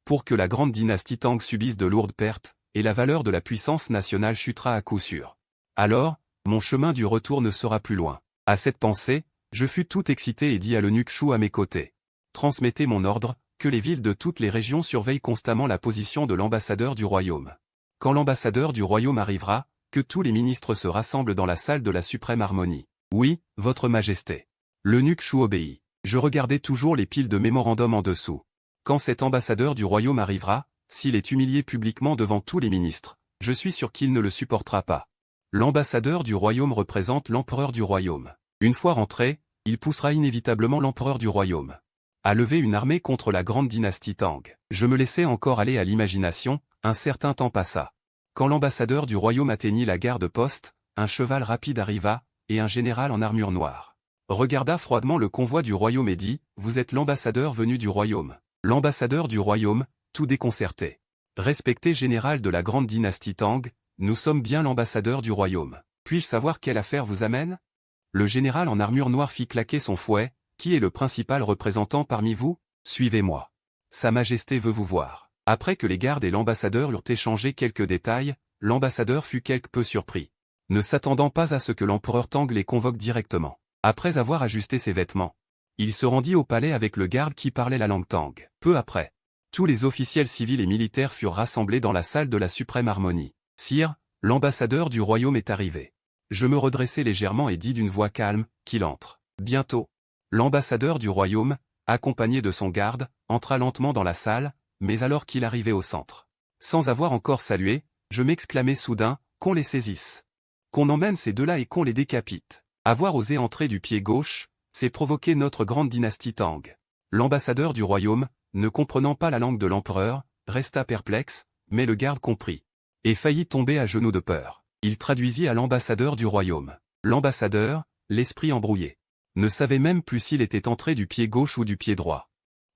Pour que la grande dynastie Tang subisse de lourdes pertes, et la valeur de la puissance nationale chutera à coup sûr. Alors, mon chemin du retour ne sera plus loin. À cette pensée, je fus tout excité et dis à l'eunuque Chou à mes côtés. Transmettez mon ordre, que les villes de toutes les régions surveillent constamment la position de l'ambassadeur du royaume. Quand l'ambassadeur du royaume arrivera, que tous les ministres se rassemblent dans la salle de la suprême harmonie. Oui, votre majesté. L'eunuque Chou obéit. Je regardais toujours les piles de mémorandums en dessous. Quand cet ambassadeur du royaume arrivera, s'il est humilié publiquement devant tous les ministres, je suis sûr qu'il ne le supportera pas. L'ambassadeur du royaume représente l'empereur du royaume. Une fois rentré, il poussera inévitablement l'empereur du royaume à lever une armée contre la grande dynastie Tang. Je me laissais encore aller à l'imagination, un certain temps passa. Quand l'ambassadeur du royaume atteignit la gare de poste, un cheval rapide arriva, et un général en armure noire regarda froidement le convoi du royaume et dit, « Vous êtes l'ambassadeur venu du royaume. » L'ambassadeur du royaume, tout déconcerté. « Respecté général de la grande dynastie Tang, nous sommes bien l'ambassadeur du royaume. Puis-je savoir quelle affaire vous amène ?» Le général en armure noire fit claquer son fouet. « Qui est le principal représentant parmi vous? Suivez-moi. Sa Majesté veut vous voir. » Après que les gardes et l'ambassadeur eurent échangé quelques détails, l'ambassadeur fut quelque peu surpris, ne s'attendant pas à ce que l'empereur Tang les convoque directement. Après avoir ajusté ses vêtements, il se rendit au palais avec le garde qui parlait la langue Tang. Peu après, tous les officiels civils et militaires furent rassemblés dans la salle de la suprême harmonie. « Sire, l'ambassadeur du royaume est arrivé. » Je me redressai légèrement et dis d'une voix calme, « Qu'il entre. » Bientôt, l'ambassadeur du royaume, accompagné de son garde, entra lentement dans la salle, mais alors qu'il arrivait au centre, sans avoir encore salué, je m'exclamai soudain, « Qu'on les saisisse. Qu'on emmène ces deux-là et qu'on les décapite. » Avoir osé entrer du pied gauche, c'est provoquer notre grande dynastie Tang. L'ambassadeur du royaume, ne comprenant pas la langue de l'empereur, resta perplexe, mais le garde comprit. et faillit tomber à genoux de peur. Il traduisit à l'ambassadeur du royaume. L'ambassadeur, l'esprit embrouillé, ne savait même plus s'il était entré du pied gauche ou du pied droit.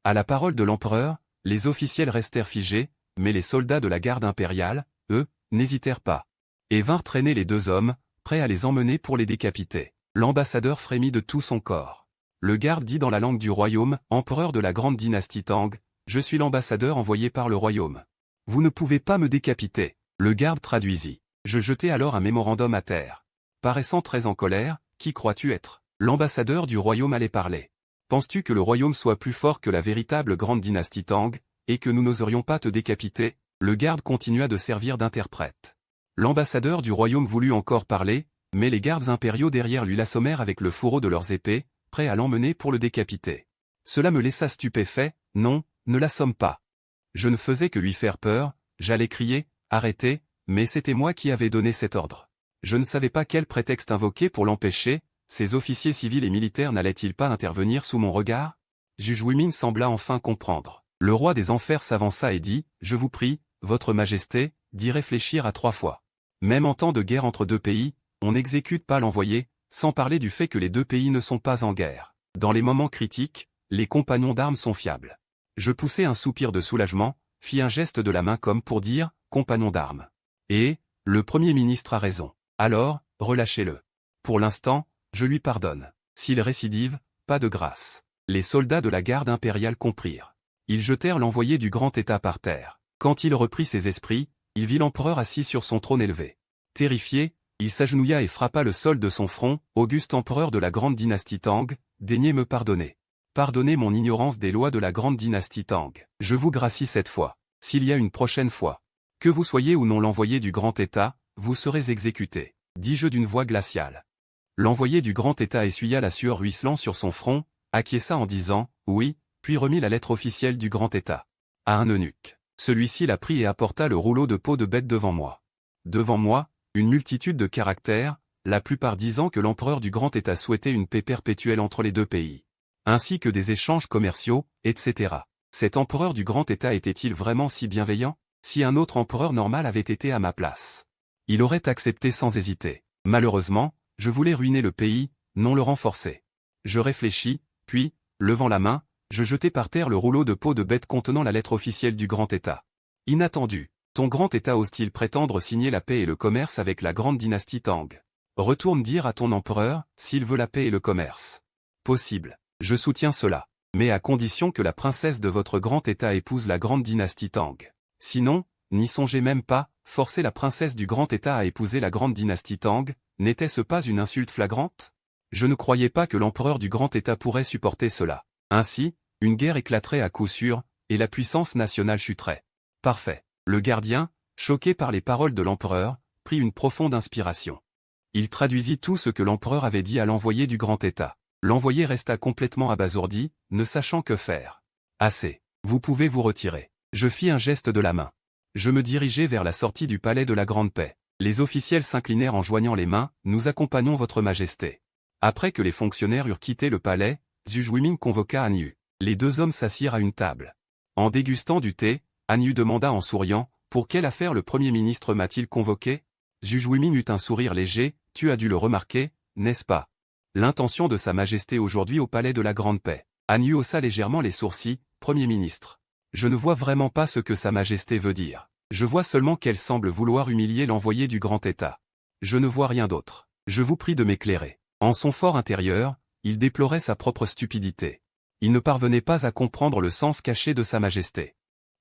À la parole de l'empereur, les officiels restèrent figés, mais les soldats de la garde impériale, eux, n'hésitèrent pas, et vinrent traîner les deux hommes, prêts à les emmener pour les décapiter. L'ambassadeur frémit de tout son corps. Le garde dit dans la langue du royaume, empereur de la grande dynastie Tang, « Je suis l'ambassadeur envoyé par le royaume. Vous ne pouvez pas me décapiter. » Le garde traduisit. Je jetai alors un mémorandum à terre. Paraissant très en colère, « Qui crois-tu être ?» L'ambassadeur du royaume allait parler. « Penses-tu que le royaume soit plus fort que la véritable grande dynastie Tang, et que nous n'oserions pas te décapiter ?» Le garde continua de servir d'interprète. L'ambassadeur du royaume voulut encore parler, mais les gardes impériaux derrière lui l'assommèrent avec le fourreau de leurs épées, prêts à l'emmener pour le décapiter. Cela me laissa stupéfait, « Non, ne l'assomme pas. » Je ne faisais que lui faire peur, j'allais crier, « Arrêtez !» mais c'était moi qui avais donné cet ordre. Je ne savais pas quel prétexte invoquer pour l'empêcher, ces officiers civils et militaires n'allaient-ils pas intervenir sous mon regard? Juge Wimin sembla enfin comprendre. Le roi des enfers s'avança et dit, « Je vous prie, votre majesté, d'y réfléchir à 3 fois. Même en temps de guerre entre deux pays, on n'exécute pas l'envoyé, sans parler du fait que les deux pays ne sont pas en guerre. Dans les moments critiques, les compagnons d'armes sont fiables. » Je poussai un soupir de soulagement, fis un geste de la main comme pour dire, « Compagnons d'armes. » Et, le Premier ministre a raison. Alors, relâchez-le. Pour l'instant, je lui pardonne. S'il récidive, pas de grâce. Les soldats de la garde impériale comprirent. Ils jetèrent l'envoyé du grand État par terre. Quand il reprit ses esprits, il vit l'empereur assis sur son trône élevé. Terrifié, il s'agenouilla et frappa le sol de son front, « Auguste empereur de la grande dynastie Tang, daignez me pardonner. Pardonnez mon ignorance des lois de la grande dynastie Tang. Je vous gracie cette fois. S'il y a une prochaine fois, que vous soyez ou non l'envoyé du grand État, vous serez exécuté, » dis-je d'une voix glaciale. L'envoyé du grand État essuya la sueur ruisselant sur son front, acquiesça en disant « Oui », puis remit la lettre officielle du grand État à un eunuque. Celui-ci la prit et apporta le rouleau de peau de bête devant moi. Devant moi, une multitude de caractères, la plupart disant que l'empereur du grand État souhaitait une paix perpétuelle entre les deux pays, ainsi que des échanges commerciaux, etc. Cet empereur du grand État était-il vraiment si bienveillant? Si un autre empereur normal avait été à ma place, il aurait accepté sans hésiter. Malheureusement, je voulais ruiner le pays, non le renforcer. Je réfléchis, puis, levant la main, je jetai par terre le rouleau de peau de bête contenant la lettre officielle du grand État. Inattendu. Ton grand État ose-t-il prétendre signer la paix et le commerce avec la grande dynastie Tang? Retourne dire à ton empereur, s'il veut la paix et le commerce. Possible. Je soutiens cela. Mais à condition que la princesse de votre grand État épouse la grande dynastie Tang. Sinon, n'y songez même pas, forcer la princesse du grand État à épouser la grande dynastie Tang, n'était-ce pas une insulte flagrante? Je ne croyais pas que l'empereur du grand État pourrait supporter cela. Ainsi, une guerre éclaterait à coup sûr, et la puissance nationale chuterait. Parfait. Le gardien, choqué par les paroles de l'empereur, prit une profonde inspiration. Il traduisit tout ce que l'empereur avait dit à l'envoyé du grand État. L'envoyé resta complètement abasourdi, ne sachant que faire. Assez. Vous pouvez vous retirer. Je fis un geste de la main. Je me dirigeai vers la sortie du palais de la Grande Paix. Les officiels s'inclinèrent en joignant les mains, « Nous accompagnons votre majesté. » Après que les fonctionnaires eurent quitté le palais, Zhu Juiming convoqua Han Yu. Les deux hommes s'assirent à une table. En dégustant du thé, Han Yu demanda en souriant, « Pour quelle affaire le Premier ministre m'a-t-il convoqué ?» Zhu Juiming eut un sourire léger, « Tu as dû le remarquer, n'est-ce pas? L'intention de Sa Majesté aujourd'hui au palais de la Grande Paix. » Han Yu haussa légèrement les sourcils, « Premier ministre. Je ne vois vraiment pas ce que Sa Majesté veut dire. Je vois seulement qu'elle semble vouloir humilier l'envoyé du grand État. Je ne vois rien d'autre. Je vous prie de m'éclairer. » En son fort intérieur, il déplorait sa propre stupidité. Il ne parvenait pas à comprendre le sens caché de Sa Majesté.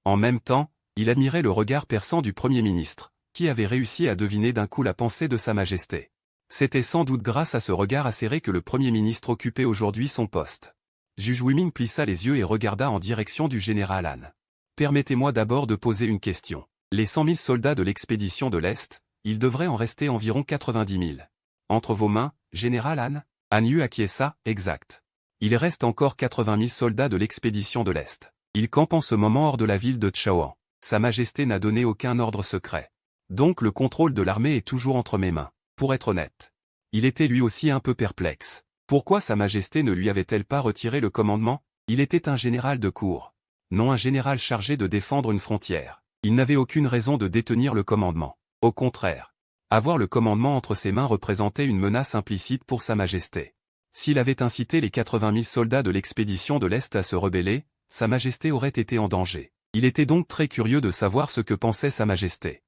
En même temps, il admirait le regard perçant du Premier ministre, qui avait réussi à deviner d'un coup la pensée de Sa Majesté. C'était sans doute grâce à ce regard acéré que le Premier ministre occupait aujourd'hui son poste. Zhu Juiming plissa les yeux et regarda en direction du général Han. « Permettez-moi d'abord de poser une question. Les 100 000 soldats de l'expédition de l'Est, il devrait en rester environ 90 000. Entre vos mains, général Han ?» Han Yu acquiesça, « Exact. Il reste encore 80 000 soldats de l'expédition de l'Est. Ils campent en ce moment hors de la ville de Chaoan. Sa Majesté n'a donné aucun ordre secret. Donc le contrôle de l'armée est toujours entre mes mains. Pour être honnête. » Il était lui aussi un peu perplexe. Pourquoi Sa Majesté ne lui avait-elle pas retiré le commandement? Il était un général de cour. Non un général chargé de défendre une frontière. Il n'avait aucune raison de détenir le commandement. Au contraire. Avoir le commandement entre ses mains représentait une menace implicite pour Sa Majesté. S'il avait incité les 80 000 soldats de l'expédition de l'Est à se rebeller, Sa Majesté aurait été en danger. Il était donc très curieux de savoir ce que pensait Sa Majesté.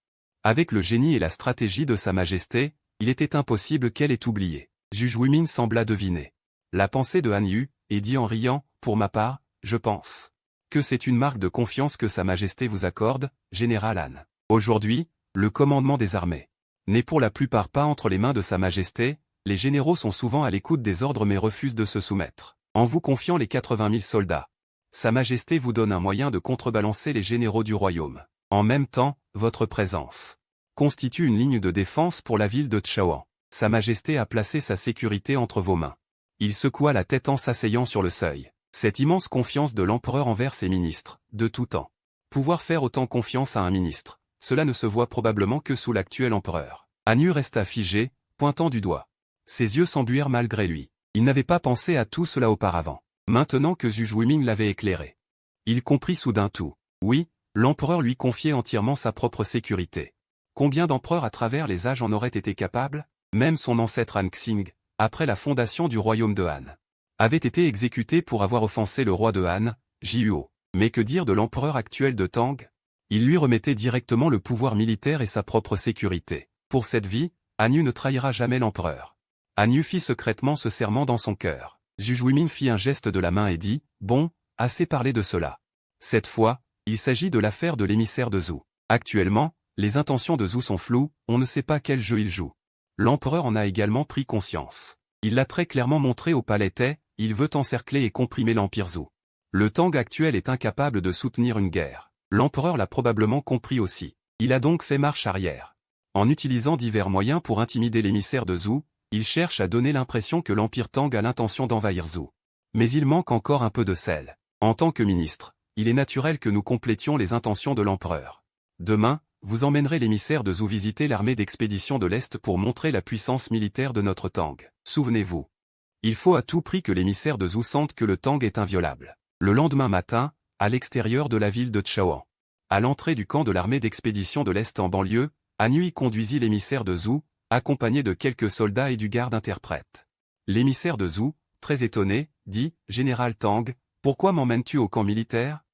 Avec le génie et la stratégie de Sa Majesté, il était impossible qu'elle ait oublié. Zhu Guimin sembla deviner la pensée de Han Yu, et dit en riant, « Pour ma part, je pense que c'est une marque de confiance que Sa Majesté vous accorde, Général Han. Aujourd'hui, le commandement des armées n'est pour la plupart pas entre les mains de Sa Majesté, les généraux sont souvent à l'écoute des ordres mais refusent de se soumettre. En vous confiant les 80 000 soldats, Sa Majesté vous donne un moyen de contrebalancer les généraux du royaume. En même temps, votre présence constitue une ligne de défense pour la ville de Chaoan. Sa Majesté a placé sa sécurité entre vos mains. » Il secoua la tête en s'asseyant sur le seuil. Cette immense confiance de l'empereur envers ses ministres, de tout temps. Pouvoir faire autant confiance à un ministre, cela ne se voit probablement que sous l'actuel empereur. Han Yu resta figé, pointant du doigt. Ses yeux s'embuèrent malgré lui. Il n'avait pas pensé à tout cela auparavant. Maintenant que Zhu Guimin l'avait éclairé, il comprit soudain tout. Oui, l'empereur lui confiait entièrement sa propre sécurité. Combien d'empereurs à travers les âges en auraient été capables? Même son ancêtre Han Xing, après la fondation du royaume de Han, avait été exécuté pour avoir offensé le roi de Han, Jihuo. Mais que dire de l'empereur actuel de Tang? Il lui remettait directement le pouvoir militaire et sa propre sécurité. Pour cette vie, Han Yu ne trahira jamais l'empereur. Han Yu fit secrètement ce serment dans son cœur. Zhu Guimin fit un geste de la main et dit, « Bon, assez parlé de cela. Cette fois, il s'agit de l'affaire de l'émissaire de Zhou. Actuellement, les intentions de Zhou sont floues, on ne sait pas quel jeu il joue. L'empereur en a également pris conscience. Il l'a très clairement montré au palais Taï, il veut encercler et comprimer l'empire Zhou. Le Tang actuel est incapable de soutenir une guerre. L'empereur l'a probablement compris aussi. Il a donc fait marche arrière. En utilisant divers moyens pour intimider l'émissaire de Zhou, il cherche à donner l'impression que l'empire Tang a l'intention d'envahir Zhou. Mais il manque encore un peu de sel. En tant que ministre, il est naturel que nous complétions les intentions de l'empereur. Demain, vous emmènerez l'émissaire de Zhou visiter l'armée d'expédition de l'Est pour montrer la puissance militaire de notre Tang. Souvenez-vous. Il faut à tout prix que l'émissaire de Zhou sente que le Tang est inviolable. Le lendemain matin, à l'extérieur de la ville de Chaoan, à l'entrée du camp de l'armée d'expédition de l'Est en banlieue, Han Yu conduisit l'émissaire de Zhou, accompagné de quelques soldats et du garde-interprète. L'émissaire de Zhou, très étonné, dit, « Général Tang, pourquoi m'emmènes-tu au camp militaire ?»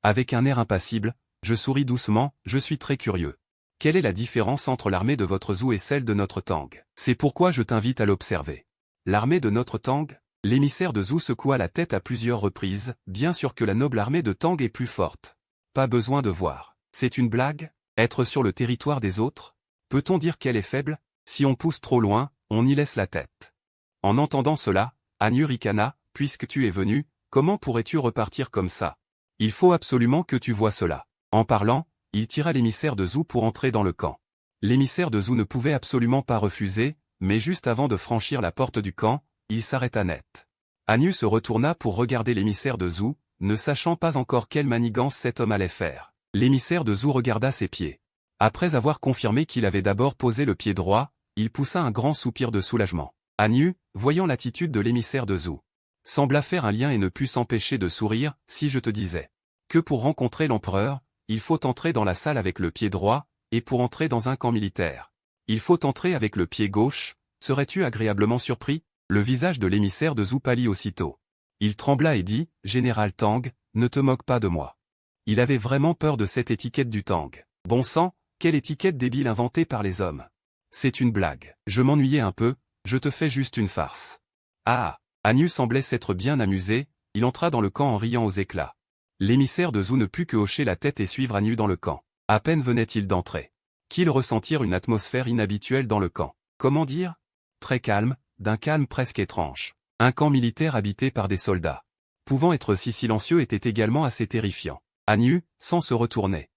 Avec un air impassible, je souris doucement, je suis très curieux. Quelle est la différence entre l'armée de votre Zhou et celle de notre Tang? C'est pourquoi je t'invite à l'observer. L'armée de notre Tang? L'émissaire de Zhou secoua la tête à plusieurs reprises, bien sûr que la noble armée de Tang est plus forte. Pas besoin de voir. C'est une blague? Être sur le territoire des autres? Peut-on dire qu'elle est faible? Si on pousse trop loin, on y laisse la tête. En entendant cela, Han Yu ricana, puisque tu es venu, comment pourrais-tu repartir comme ça? Il faut absolument que tu vois cela. En parlant, il tira l'émissaire de Zhou pour entrer dans le camp. L'émissaire de Zhou ne pouvait absolument pas refuser, mais juste avant de franchir la porte du camp, il s'arrêta net. Han Yu se retourna pour regarder l'émissaire de Zhou, ne sachant pas encore quelle manigance cet homme allait faire. L'émissaire de Zhou regarda ses pieds. Après avoir confirmé qu'il avait d'abord posé le pied droit, il poussa un grand soupir de soulagement. Han Yu, voyant l'attitude de l'émissaire de Zhou, sembla faire un lien et ne put s'empêcher de sourire, si je te disais que pour rencontrer l'empereur, il faut entrer dans la salle avec le pied droit, et pour entrer dans un camp militaire, il faut entrer avec le pied gauche, serais-tu agréablement surpris? Le visage de l'émissaire de Zhou pâlit aussitôt. Il trembla et dit, « Général Tang, ne te moque pas de moi. » Il avait vraiment peur de cette étiquette du Tang. Bon sang, quelle étiquette débile inventée par les hommes. C'est une blague. Je m'ennuyais un peu, je te fais juste une farce. Ah. Han Yu semblait s'être bien amusé, il entra dans le camp en riant aux éclats. L'émissaire de Zhou ne put que hocher la tête et suivre Han Yu dans le camp. À peine venait-il d'entrer qu'ils ressentirent une atmosphère inhabituelle dans le camp. Comment dire? Très calme, d'un calme presque étrange. Un camp militaire habité par des soldats, pouvant être si silencieux, était également assez terrifiant. Han Yu, sans se retourner,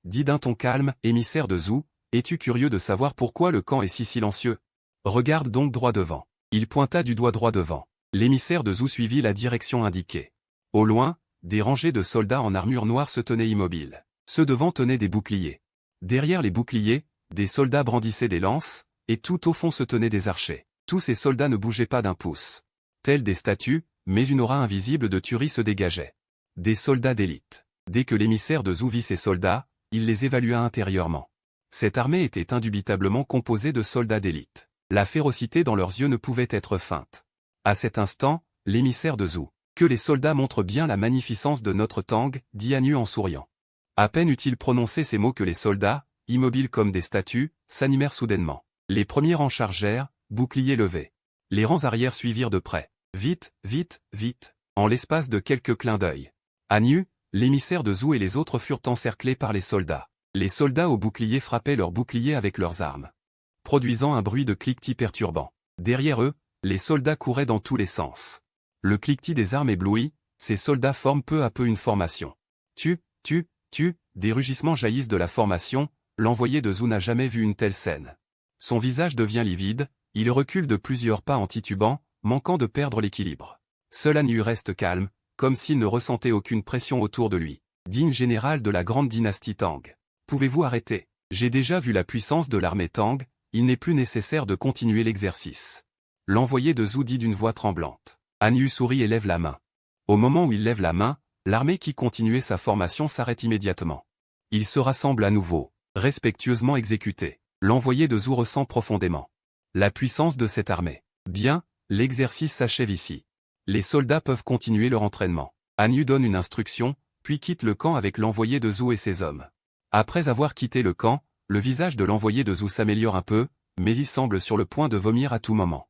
dit d'un ton calme, émissaire de Zhou, es-tu curieux de savoir pourquoi le camp est si silencieux? Regarde donc droit devant. Il pointa du doigt droit devant. L'émissaire de Zhou suivit la direction indiquée. Au loin, des rangées de soldats en armure noire se tenaient immobiles. Ceux devant tenaient des boucliers. Derrière les boucliers, des soldats brandissaient des lances, et tout au fond se tenaient des archers. Tous ces soldats ne bougeaient pas d'un pouce. Tels des statues, mais une aura invisible de tuerie se dégageait. Des soldats d'élite. Dès que l'émissaire de Zhou vit ces soldats, il les évalua intérieurement. Cette armée était indubitablement composée de soldats d'élite. La férocité dans leurs yeux ne pouvait être feinte. À cet instant, l'émissaire de Zhou. Que les soldats montrent bien la magnificence de notre Tang, dit Anu en souriant. À peine eut-il prononcé ces mots que les soldats, immobiles comme des statues, s'animèrent soudainement. Les premiers rangs chargèrent, boucliers levés. Les rangs arrière suivirent de près. Vite, vite, vite, en l'espace de quelques clins d'œil. Anu, l'émissaire de Zhou et les autres furent encerclés par les soldats. Les soldats aux boucliers frappaient leurs boucliers avec leurs armes, produisant un bruit de cliquetis perturbant. Derrière eux, les soldats couraient dans tous les sens. Le cliquetis des armes éblouit, ces soldats forment peu à peu une formation. Tu, des rugissements jaillissent de la formation, l'envoyé de Zhou n'a jamais vu une telle scène. Son visage devient livide, il recule de plusieurs pas en titubant, manquant de perdre l'équilibre. Seul Anu reste calme, comme s'il ne ressentait aucune pression autour de lui. Digne général de la grande dynastie Tang. Pouvez-vous arrêter? J'ai déjà vu la puissance de l'armée Tang, il n'est plus nécessaire de continuer l'exercice. L'envoyé de Zhou dit d'une voix tremblante. Anu sourit et lève la main. Au moment où il lève la main, l'armée qui continuait sa formation s'arrête immédiatement. Il se rassemble à nouveau, respectueusement exécuté. L'envoyé de Zhou ressent profondément la puissance de cette armée. Bien, l'exercice s'achève ici. Les soldats peuvent continuer leur entraînement. Anu donne une instruction, puis quitte le camp avec l'envoyé de Zhou et ses hommes. Après avoir quitté le camp, le visage de l'envoyé de Zhou s'améliore un peu, mais il semble sur le point de vomir à tout moment.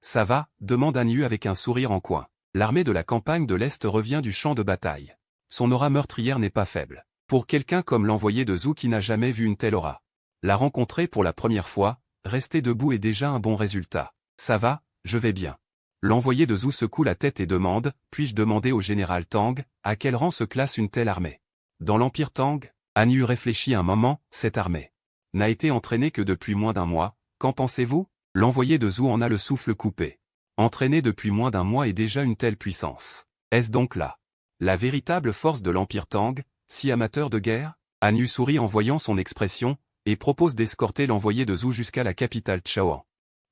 Ça va, demande Anu avec un sourire en coin. L'armée de la campagne de l'Est revient du champ de bataille. Son aura meurtrière n'est pas faible. Pour quelqu'un comme l'envoyé de Zhou qui n'a jamais vu une telle aura. La rencontrer pour la première fois, rester debout est déjà un bon résultat. Ça va, je vais bien. L'envoyé de Zhou secoue la tête et demande, puis-je demander au général Tang, à quel rang se classe une telle armée? Dans l'Empire Tang, Anu réfléchit un moment, cette armée n'a été entraînée que depuis moins d'un mois, qu'en pensez-vous? L'envoyé de Zhou en a le souffle coupé. Entraîné depuis moins d'un mois est déjà une telle puissance. Est-ce donc là la véritable force de l'Empire Tang, si amateur de guerre? Anu sourit en voyant son expression, et propose d'escorter l'envoyé de Zhou jusqu'à la capitale Chaoan.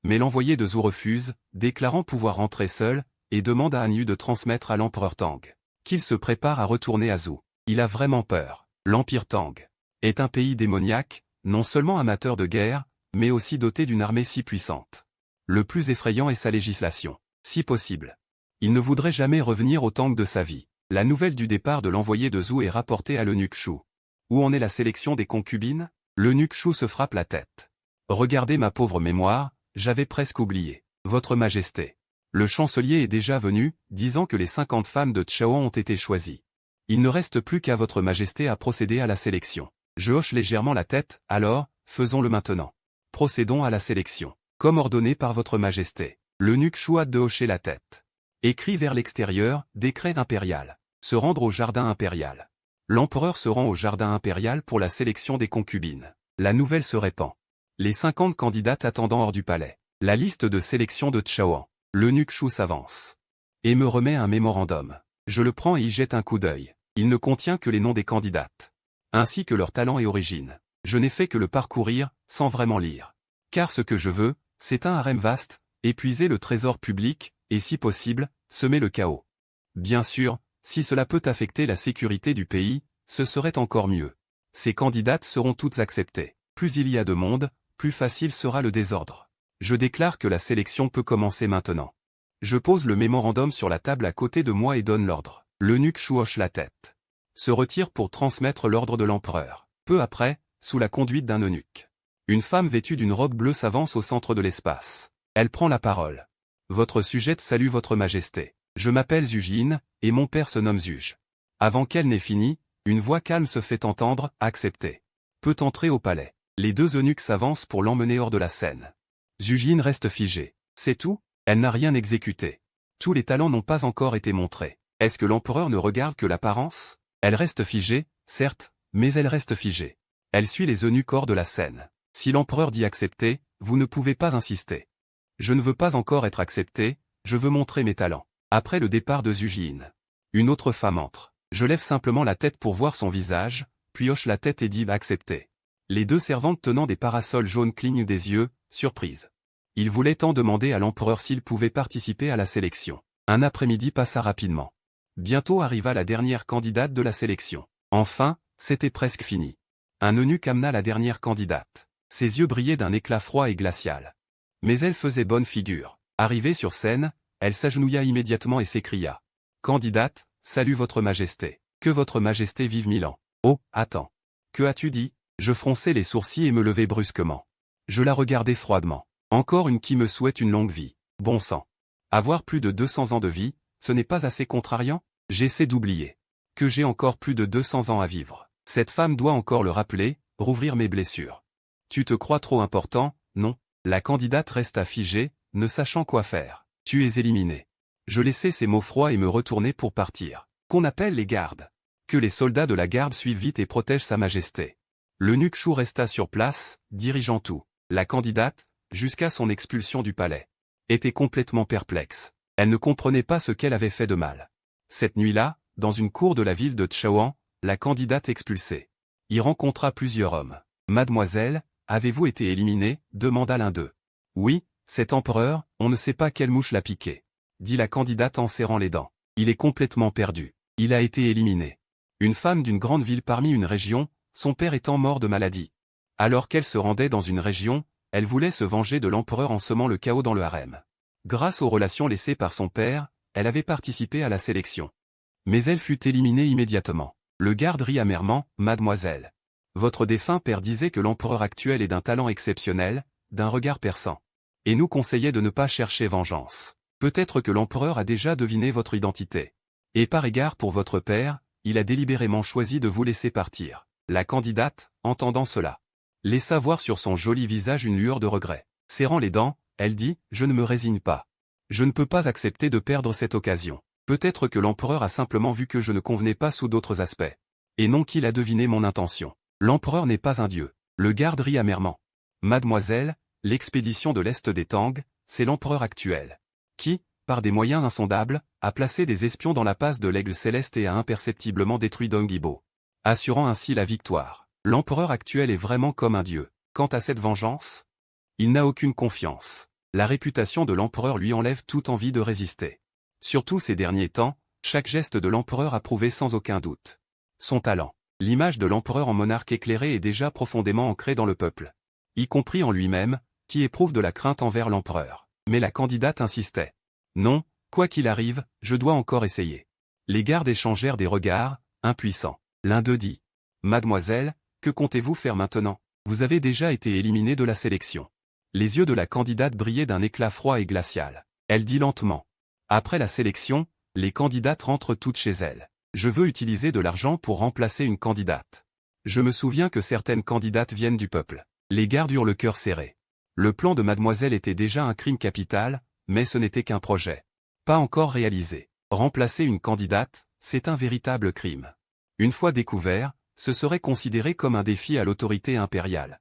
Mais l'envoyé de Zhou refuse, déclarant pouvoir rentrer seul, et demande à Anu de transmettre à l'empereur Tang qu'il se prépare à retourner à Zhou. Il a vraiment peur. L'Empire Tang est un pays démoniaque, non seulement amateur de guerre, mais aussi doté d'une armée si puissante. Le plus effrayant est sa législation. Si possible, il ne voudrait jamais revenir au Tang de sa vie. La nouvelle du départ de l'envoyé de Zhou est rapportée à l'eunuque Shu. Où en est la sélection des concubines? L'eunuque Shu se frappe la tête. Regardez ma pauvre mémoire, j'avais presque oublié. Votre Majesté. Le chancelier est déjà venu, disant que les 50 femmes de Chaoan ont été choisies. Il ne reste plus qu'à votre Majesté à procéder à la sélection. Je hoche légèrement la tête, alors, faisons-le maintenant. Procédons à la sélection. Comme ordonné par votre Majesté. L'eunuque Shu hâte de hocher la tête. Écrit vers l'extérieur, décret impérial. Se rendre au jardin impérial. L'empereur se rend au jardin impérial pour la sélection des concubines. La nouvelle se répand. Les 50 candidates attendant hors du palais. La liste de sélection de Chaoan. L'eunuque Shu s'avance. Et me remet un mémorandum. Je le prends et y jette un coup d'œil. Il ne contient que les noms des candidates. Ainsi que leur talent et origine. Je n'ai fait que le parcourir, sans vraiment lire. Car ce que je veux, c'est un harem vaste, épuiser le trésor public, et si possible, semer le chaos. Bien sûr, si cela peut affecter la sécurité du pays, ce serait encore mieux. Ces candidates seront toutes acceptées. Plus il y a de monde, plus facile sera le désordre. Je déclare que la sélection peut commencer maintenant. Je pose le mémorandum sur la table à côté de moi et donne l'ordre. L'eunuque Shu hoche la tête. Se retire pour transmettre l'ordre de l'empereur. Peu après, sous la conduite d'un eunuque. Une femme vêtue d'une robe bleue s'avance au centre de l'espace. Elle prend la parole. Votre sujette salue votre majesté. Je m'appelle Zujin, et mon père se nomme Zuj. Avant qu'elle n'ait fini, une voix calme se fait entendre, acceptée. Peut entrer au palais. Les deux eunuques s'avancent pour l'emmener hors de la scène. Zujin reste figée. C'est tout? Elle n'a rien exécuté. Tous les talents n'ont pas encore été montrés. Est-ce que l'empereur ne regarde que l'apparence? Elle reste figée, certes, mais elle reste figée. Elle suit les eunuques hors de la scène. Si l'empereur dit accepter, vous ne pouvez pas insister. Je ne veux pas encore être accepté, je veux montrer mes talents. Après le départ de Zujin, une autre femme entre. Je lève simplement la tête pour voir son visage, puis hoche la tête et dis accepter. Les deux servantes tenant des parasols jaunes clignent des yeux, surprises. Il voulait tant demander à l'empereur s'il pouvait participer à la sélection. Un après-midi passa rapidement. Bientôt arriva la dernière candidate de la sélection. Enfin, c'était presque fini. Un eunuque amena la dernière candidate. Ses yeux brillaient d'un éclat froid et glacial. Mais elle faisait bonne figure. Arrivée sur scène, elle s'agenouilla immédiatement et s'écria. « Candidate, salut votre majesté. Que votre majesté vive 1000 ans. Oh, attends. Que as-tu dit ?» Je fronçai les sourcils et me levai brusquement. Je la regardai froidement. Encore une qui me souhaite une longue vie. Bon sang. Avoir plus de 200 ans de vie, ce n'est pas assez contrariant? J'essaie d'oublier. Que j'ai encore plus de 200 ans à vivre. Cette femme doit encore le rappeler, rouvrir mes blessures. Tu te crois trop important, non? La candidate resta figée, ne sachant quoi faire. Tu es éliminé. Je laissai ces mots froids et me retournai pour partir. Qu'on appelle les gardes. Que les soldats de la garde suivent vite et protègent sa majesté. L'eunuque Chou resta sur place, dirigeant tout. La candidate, jusqu'à son expulsion du palais, était complètement perplexe. Elle ne comprenait pas ce qu'elle avait fait de mal. Cette nuit-là, dans une cour de la ville de Chaoan, la candidate expulsée y rencontra plusieurs hommes. « Mademoiselle, avez-vous été éliminée ?» demanda l'un d'eux. « Oui, cet empereur, on ne sait pas quelle mouche l'a piqué. » dit la candidate en serrant les dents. « Il est complètement perdu. Il a été éliminé. » Une femme d'une grande ville parmi une région, son père étant mort de maladie. Alors qu'elle se rendait dans une région, elle voulait se venger de l'empereur en semant le chaos dans le harem. Grâce aux relations laissées par son père, elle avait participé à la sélection. Mais elle fut éliminée immédiatement. Le garde rit amèrement, « Mademoiselle. Votre défunt père disait que l'empereur actuel est d'un talent exceptionnel, d'un regard perçant. Et nous conseillait de ne pas chercher vengeance. Peut-être que l'empereur a déjà deviné votre identité. Et par égard pour votre père, il a délibérément choisi de vous laisser partir. » La candidate, entendant cela, laissa voir sur son joli visage une lueur de regret. Serrant les dents, elle dit « Je ne me résigne pas. Je ne peux pas accepter de perdre cette occasion. Peut-être que l'empereur a simplement vu que je ne convenais pas sous d'autres aspects. Et non qu'il a deviné mon intention. L'empereur n'est pas un dieu. » Le garde rit amèrement. « Mademoiselle, l'expédition de l'Est des Tang, c'est l'empereur actuel. Qui, par des moyens insondables, a placé des espions dans la passe de l'Aigle Céleste et a imperceptiblement détruit Dongibo. Assurant ainsi la victoire. L'empereur actuel est vraiment comme un dieu. Quant à cette vengeance, il n'a aucune confiance. La réputation de l'empereur lui enlève toute envie de résister. Surtout ces derniers temps, chaque geste de l'empereur a prouvé sans aucun doute son talent. L'image de l'empereur en monarque éclairé est déjà profondément ancrée dans le peuple, y compris en lui-même, qui éprouve de la crainte envers l'empereur. Mais la candidate insistait. Non, quoi qu'il arrive, je dois encore essayer. Les gardes échangèrent des regards, impuissants. L'un d'eux dit. Mademoiselle, que comptez-vous faire maintenant? Vous avez déjà été éliminée de la sélection. Les yeux de la candidate brillaient d'un éclat froid et glacial. Elle dit lentement. Après la sélection, les candidates rentrent toutes chez elles. Je veux utiliser de l'argent pour remplacer une candidate. Je me souviens que certaines candidates viennent du peuple. Les gardes eurent le cœur serré. Le plan de mademoiselle était déjà un crime capital, mais ce n'était qu'un projet. Pas encore réalisé. Remplacer une candidate, c'est un véritable crime. Une fois découvert, ce serait considéré comme un défi à l'autorité impériale,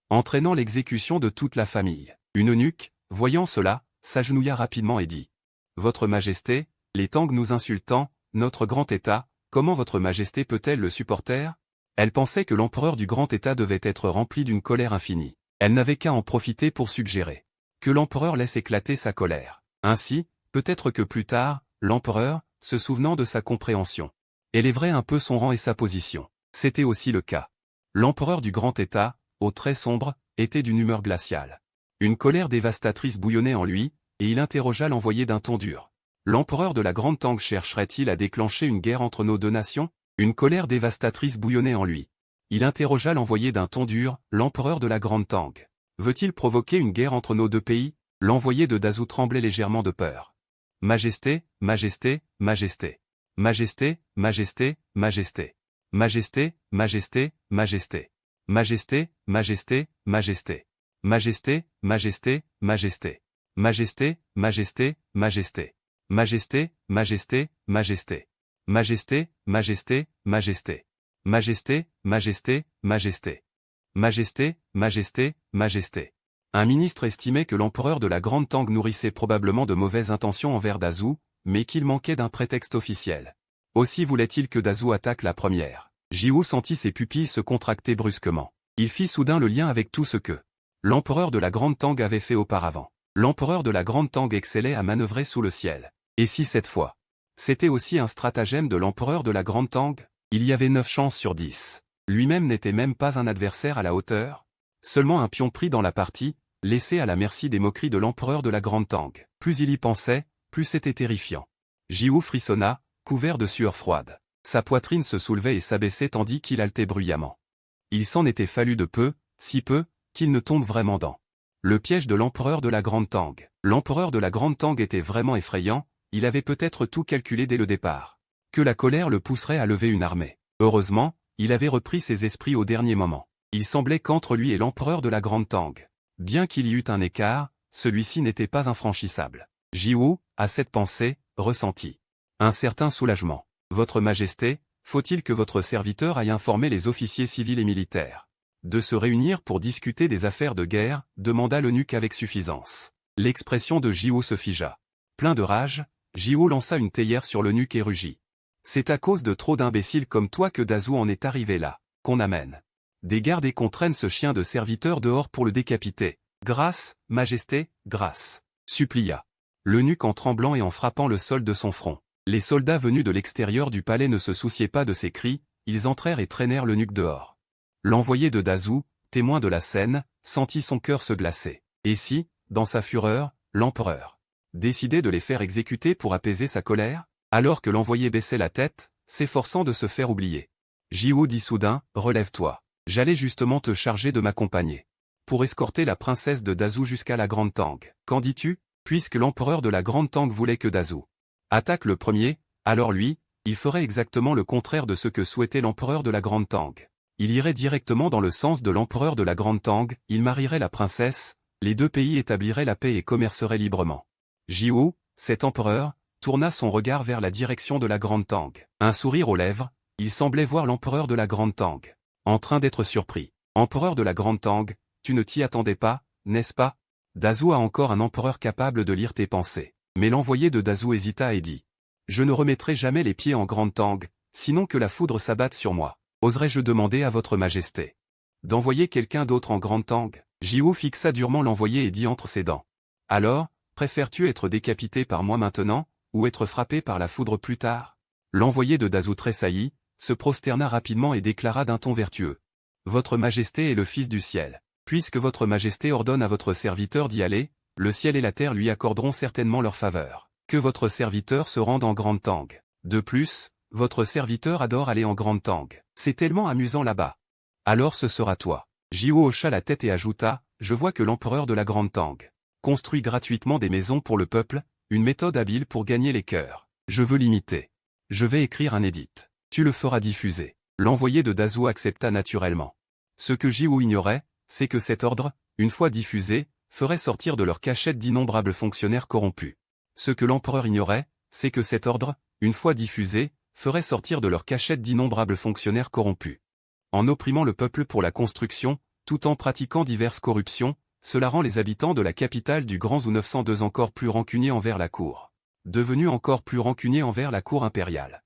entraînant l'exécution de toute la famille. Une eunuque, voyant cela, s'agenouilla rapidement et dit. Votre Majesté, les Tang nous insultant, notre grand État, comment votre Majesté peut-elle le supporter? Elle pensait que l'empereur du grand État devait être rempli d'une colère infinie. Elle n'avait qu'à en profiter pour suggérer que l'empereur laisse éclater sa colère. Ainsi, peut-être que plus tard, l'empereur, se souvenant de sa compréhension, élèverait un peu son rang et sa position. C'était aussi le cas. L'empereur du grand État, aux traits sombres, était d'une humeur glaciale. Une colère dévastatrice bouillonnait en lui, et il interrogea l'envoyé d'un ton dur. L'empereur de la Grande Tang chercherait-il à déclencher une guerre entre nos deux nations? Une colère dévastatrice bouillonnait en lui. Il interrogea l'envoyé d'un ton dur, l'empereur de la Grande Tang. Veut-il provoquer une guerre entre nos deux pays? L'envoyé de Dazou tremblait légèrement de peur. Majesté, Majesté, Majesté. Majesté, Majesté, Majesté. Majesté, Majesté, Majesté. Majesté, Majesté, Majesté. Majesté, Majesté, Majesté. Majesté, Majesté, Majesté. Majesté, Majesté, Majesté. Majesté, Majesté, Majesté. Majesté, Majesté, Majesté. Majesté, Majesté, Majesté. Un ministre estimait que l'empereur de la Grande Tang nourrissait probablement de mauvaises intentions envers Dazou, mais qu'il manquait d'un prétexte officiel. Aussi voulait-il que Dazou attaque la première. Jiwoo sentit ses pupilles se contracter brusquement. Il fit soudain le lien avec tout ce que l'empereur de la Grande Tang avait fait auparavant. L'empereur de la Grande Tang excellait à manœuvrer sous le ciel. Et si cette fois, c'était aussi un stratagème de l'empereur de la Grande Tang? Il y avait 9 chances sur 10. Lui-même n'était même pas un adversaire à la hauteur. Seulement un pion pris dans la partie, laissé à la merci des moqueries de l'empereur de la Grande Tang. Plus il y pensait, plus c'était terrifiant. Jiu frissonna, couvert de sueur froide. Sa poitrine se soulevait et s'abaissait tandis qu'il haletait bruyamment. Il s'en était fallu de peu, si peu, qu'il ne tombe vraiment dans le piège de l'empereur de la Grande Tang. L'empereur de la Grande Tang était vraiment effrayant, il avait peut-être tout calculé dès le départ. Que la colère le pousserait à lever une armée. Heureusement, il avait repris ses esprits au dernier moment. Il semblait qu'entre lui et l'empereur de la Grande Tang, bien qu'il y eût un écart, celui-ci n'était pas infranchissable. Jiu, à cette pensée, ressentit un certain soulagement. Votre Majesté, faut-il que votre serviteur aille informer les officiers civils et militaires de se réunir pour discuter des affaires de guerre, demanda l'eunuque avec suffisance. L'expression de Jiu se figea. Plein de rage, Jiu lança une théière sur l'eunuque et rugit. C'est à cause de trop d'imbéciles comme toi que Dazou en est arrivé là, qu'on amène des gardes et qu'on traîne ce chien de serviteur dehors pour le décapiter. Grâce, Majesté, grâce, supplia l'eunuque en tremblant et en frappant le sol de son front. Les soldats venus de l'extérieur du palais ne se souciaient pas de ses cris, ils entrèrent et traînèrent l'eunuque dehors. L'envoyé de Dazou, témoin de la scène, sentit son cœur se glacer. Et si, dans sa fureur, l'empereur décidait de les faire exécuter pour apaiser sa colère? Alors que l'envoyé baissait la tête, s'efforçant de se faire oublier. Jiu dit soudain, relève-toi. J'allais justement te charger de m'accompagner pour escorter la princesse de Dazou jusqu'à la Grande Tang. Qu'en dis-tu? Puisque l'empereur de la Grande Tang voulait que Dazou attaque le premier, alors lui, il ferait exactement le contraire de ce que souhaitait l'empereur de la Grande Tang. Il irait directement dans le sens de l'empereur de la Grande Tang, il marierait la princesse, les deux pays établiraient la paix et commerceraient librement. Jiu, cet empereur, tourna son regard vers la direction de la Grande Tang. Un sourire aux lèvres, il semblait voir l'empereur de la Grande Tang en train d'être surpris. Empereur de la Grande Tang, tu ne t'y attendais pas, n'est-ce pas? Dazou a encore un empereur capable de lire tes pensées. Mais l'envoyé de Dazou hésita et dit. Je ne remettrai jamais les pieds en Grande Tang, sinon que la foudre s'abatte sur moi. Oserais-je demander à votre Majesté d'envoyer quelqu'un d'autre en Grande Tang? Jiu fixa durement l'envoyé et dit entre ses dents. Alors, préfères-tu être décapité par moi maintenant, ou être frappé par la foudre plus tard? L'envoyé de Dazou tressaillit, se prosterna rapidement et déclara d'un ton vertueux. Votre Majesté est le Fils du ciel. Puisque votre Majesté ordonne à votre serviteur d'y aller, le ciel et la terre lui accorderont certainement leur faveur. Que votre serviteur se rende en Grande Tang. De plus, votre serviteur adore aller en Grande Tang. C'est tellement amusant là-bas. Alors ce sera toi. Jiu hocha la tête et ajouta, je vois que l'empereur de la Grande Tang construit gratuitement des maisons pour le peuple, une méthode habile pour gagner les cœurs. Je veux l'imiter. Je vais écrire un édit. Tu le feras diffuser. L'envoyé de Dazou accepta naturellement. Ce que Jiu ignorait, c'est que cet ordre, une fois diffusé, ferait sortir de leur cachette d'innombrables fonctionnaires corrompus. Ce que l'empereur ignorait, c'est que cet ordre, une fois diffusé, ferait sortir de leur cachette d'innombrables fonctionnaires corrompus. En opprimant le peuple pour la construction, tout en pratiquant diverses corruptions, cela rend les habitants de la capitale du Grand Zhou 902 encore plus rancuniers envers la cour. Devenus encore plus rancuniers envers la cour impériale.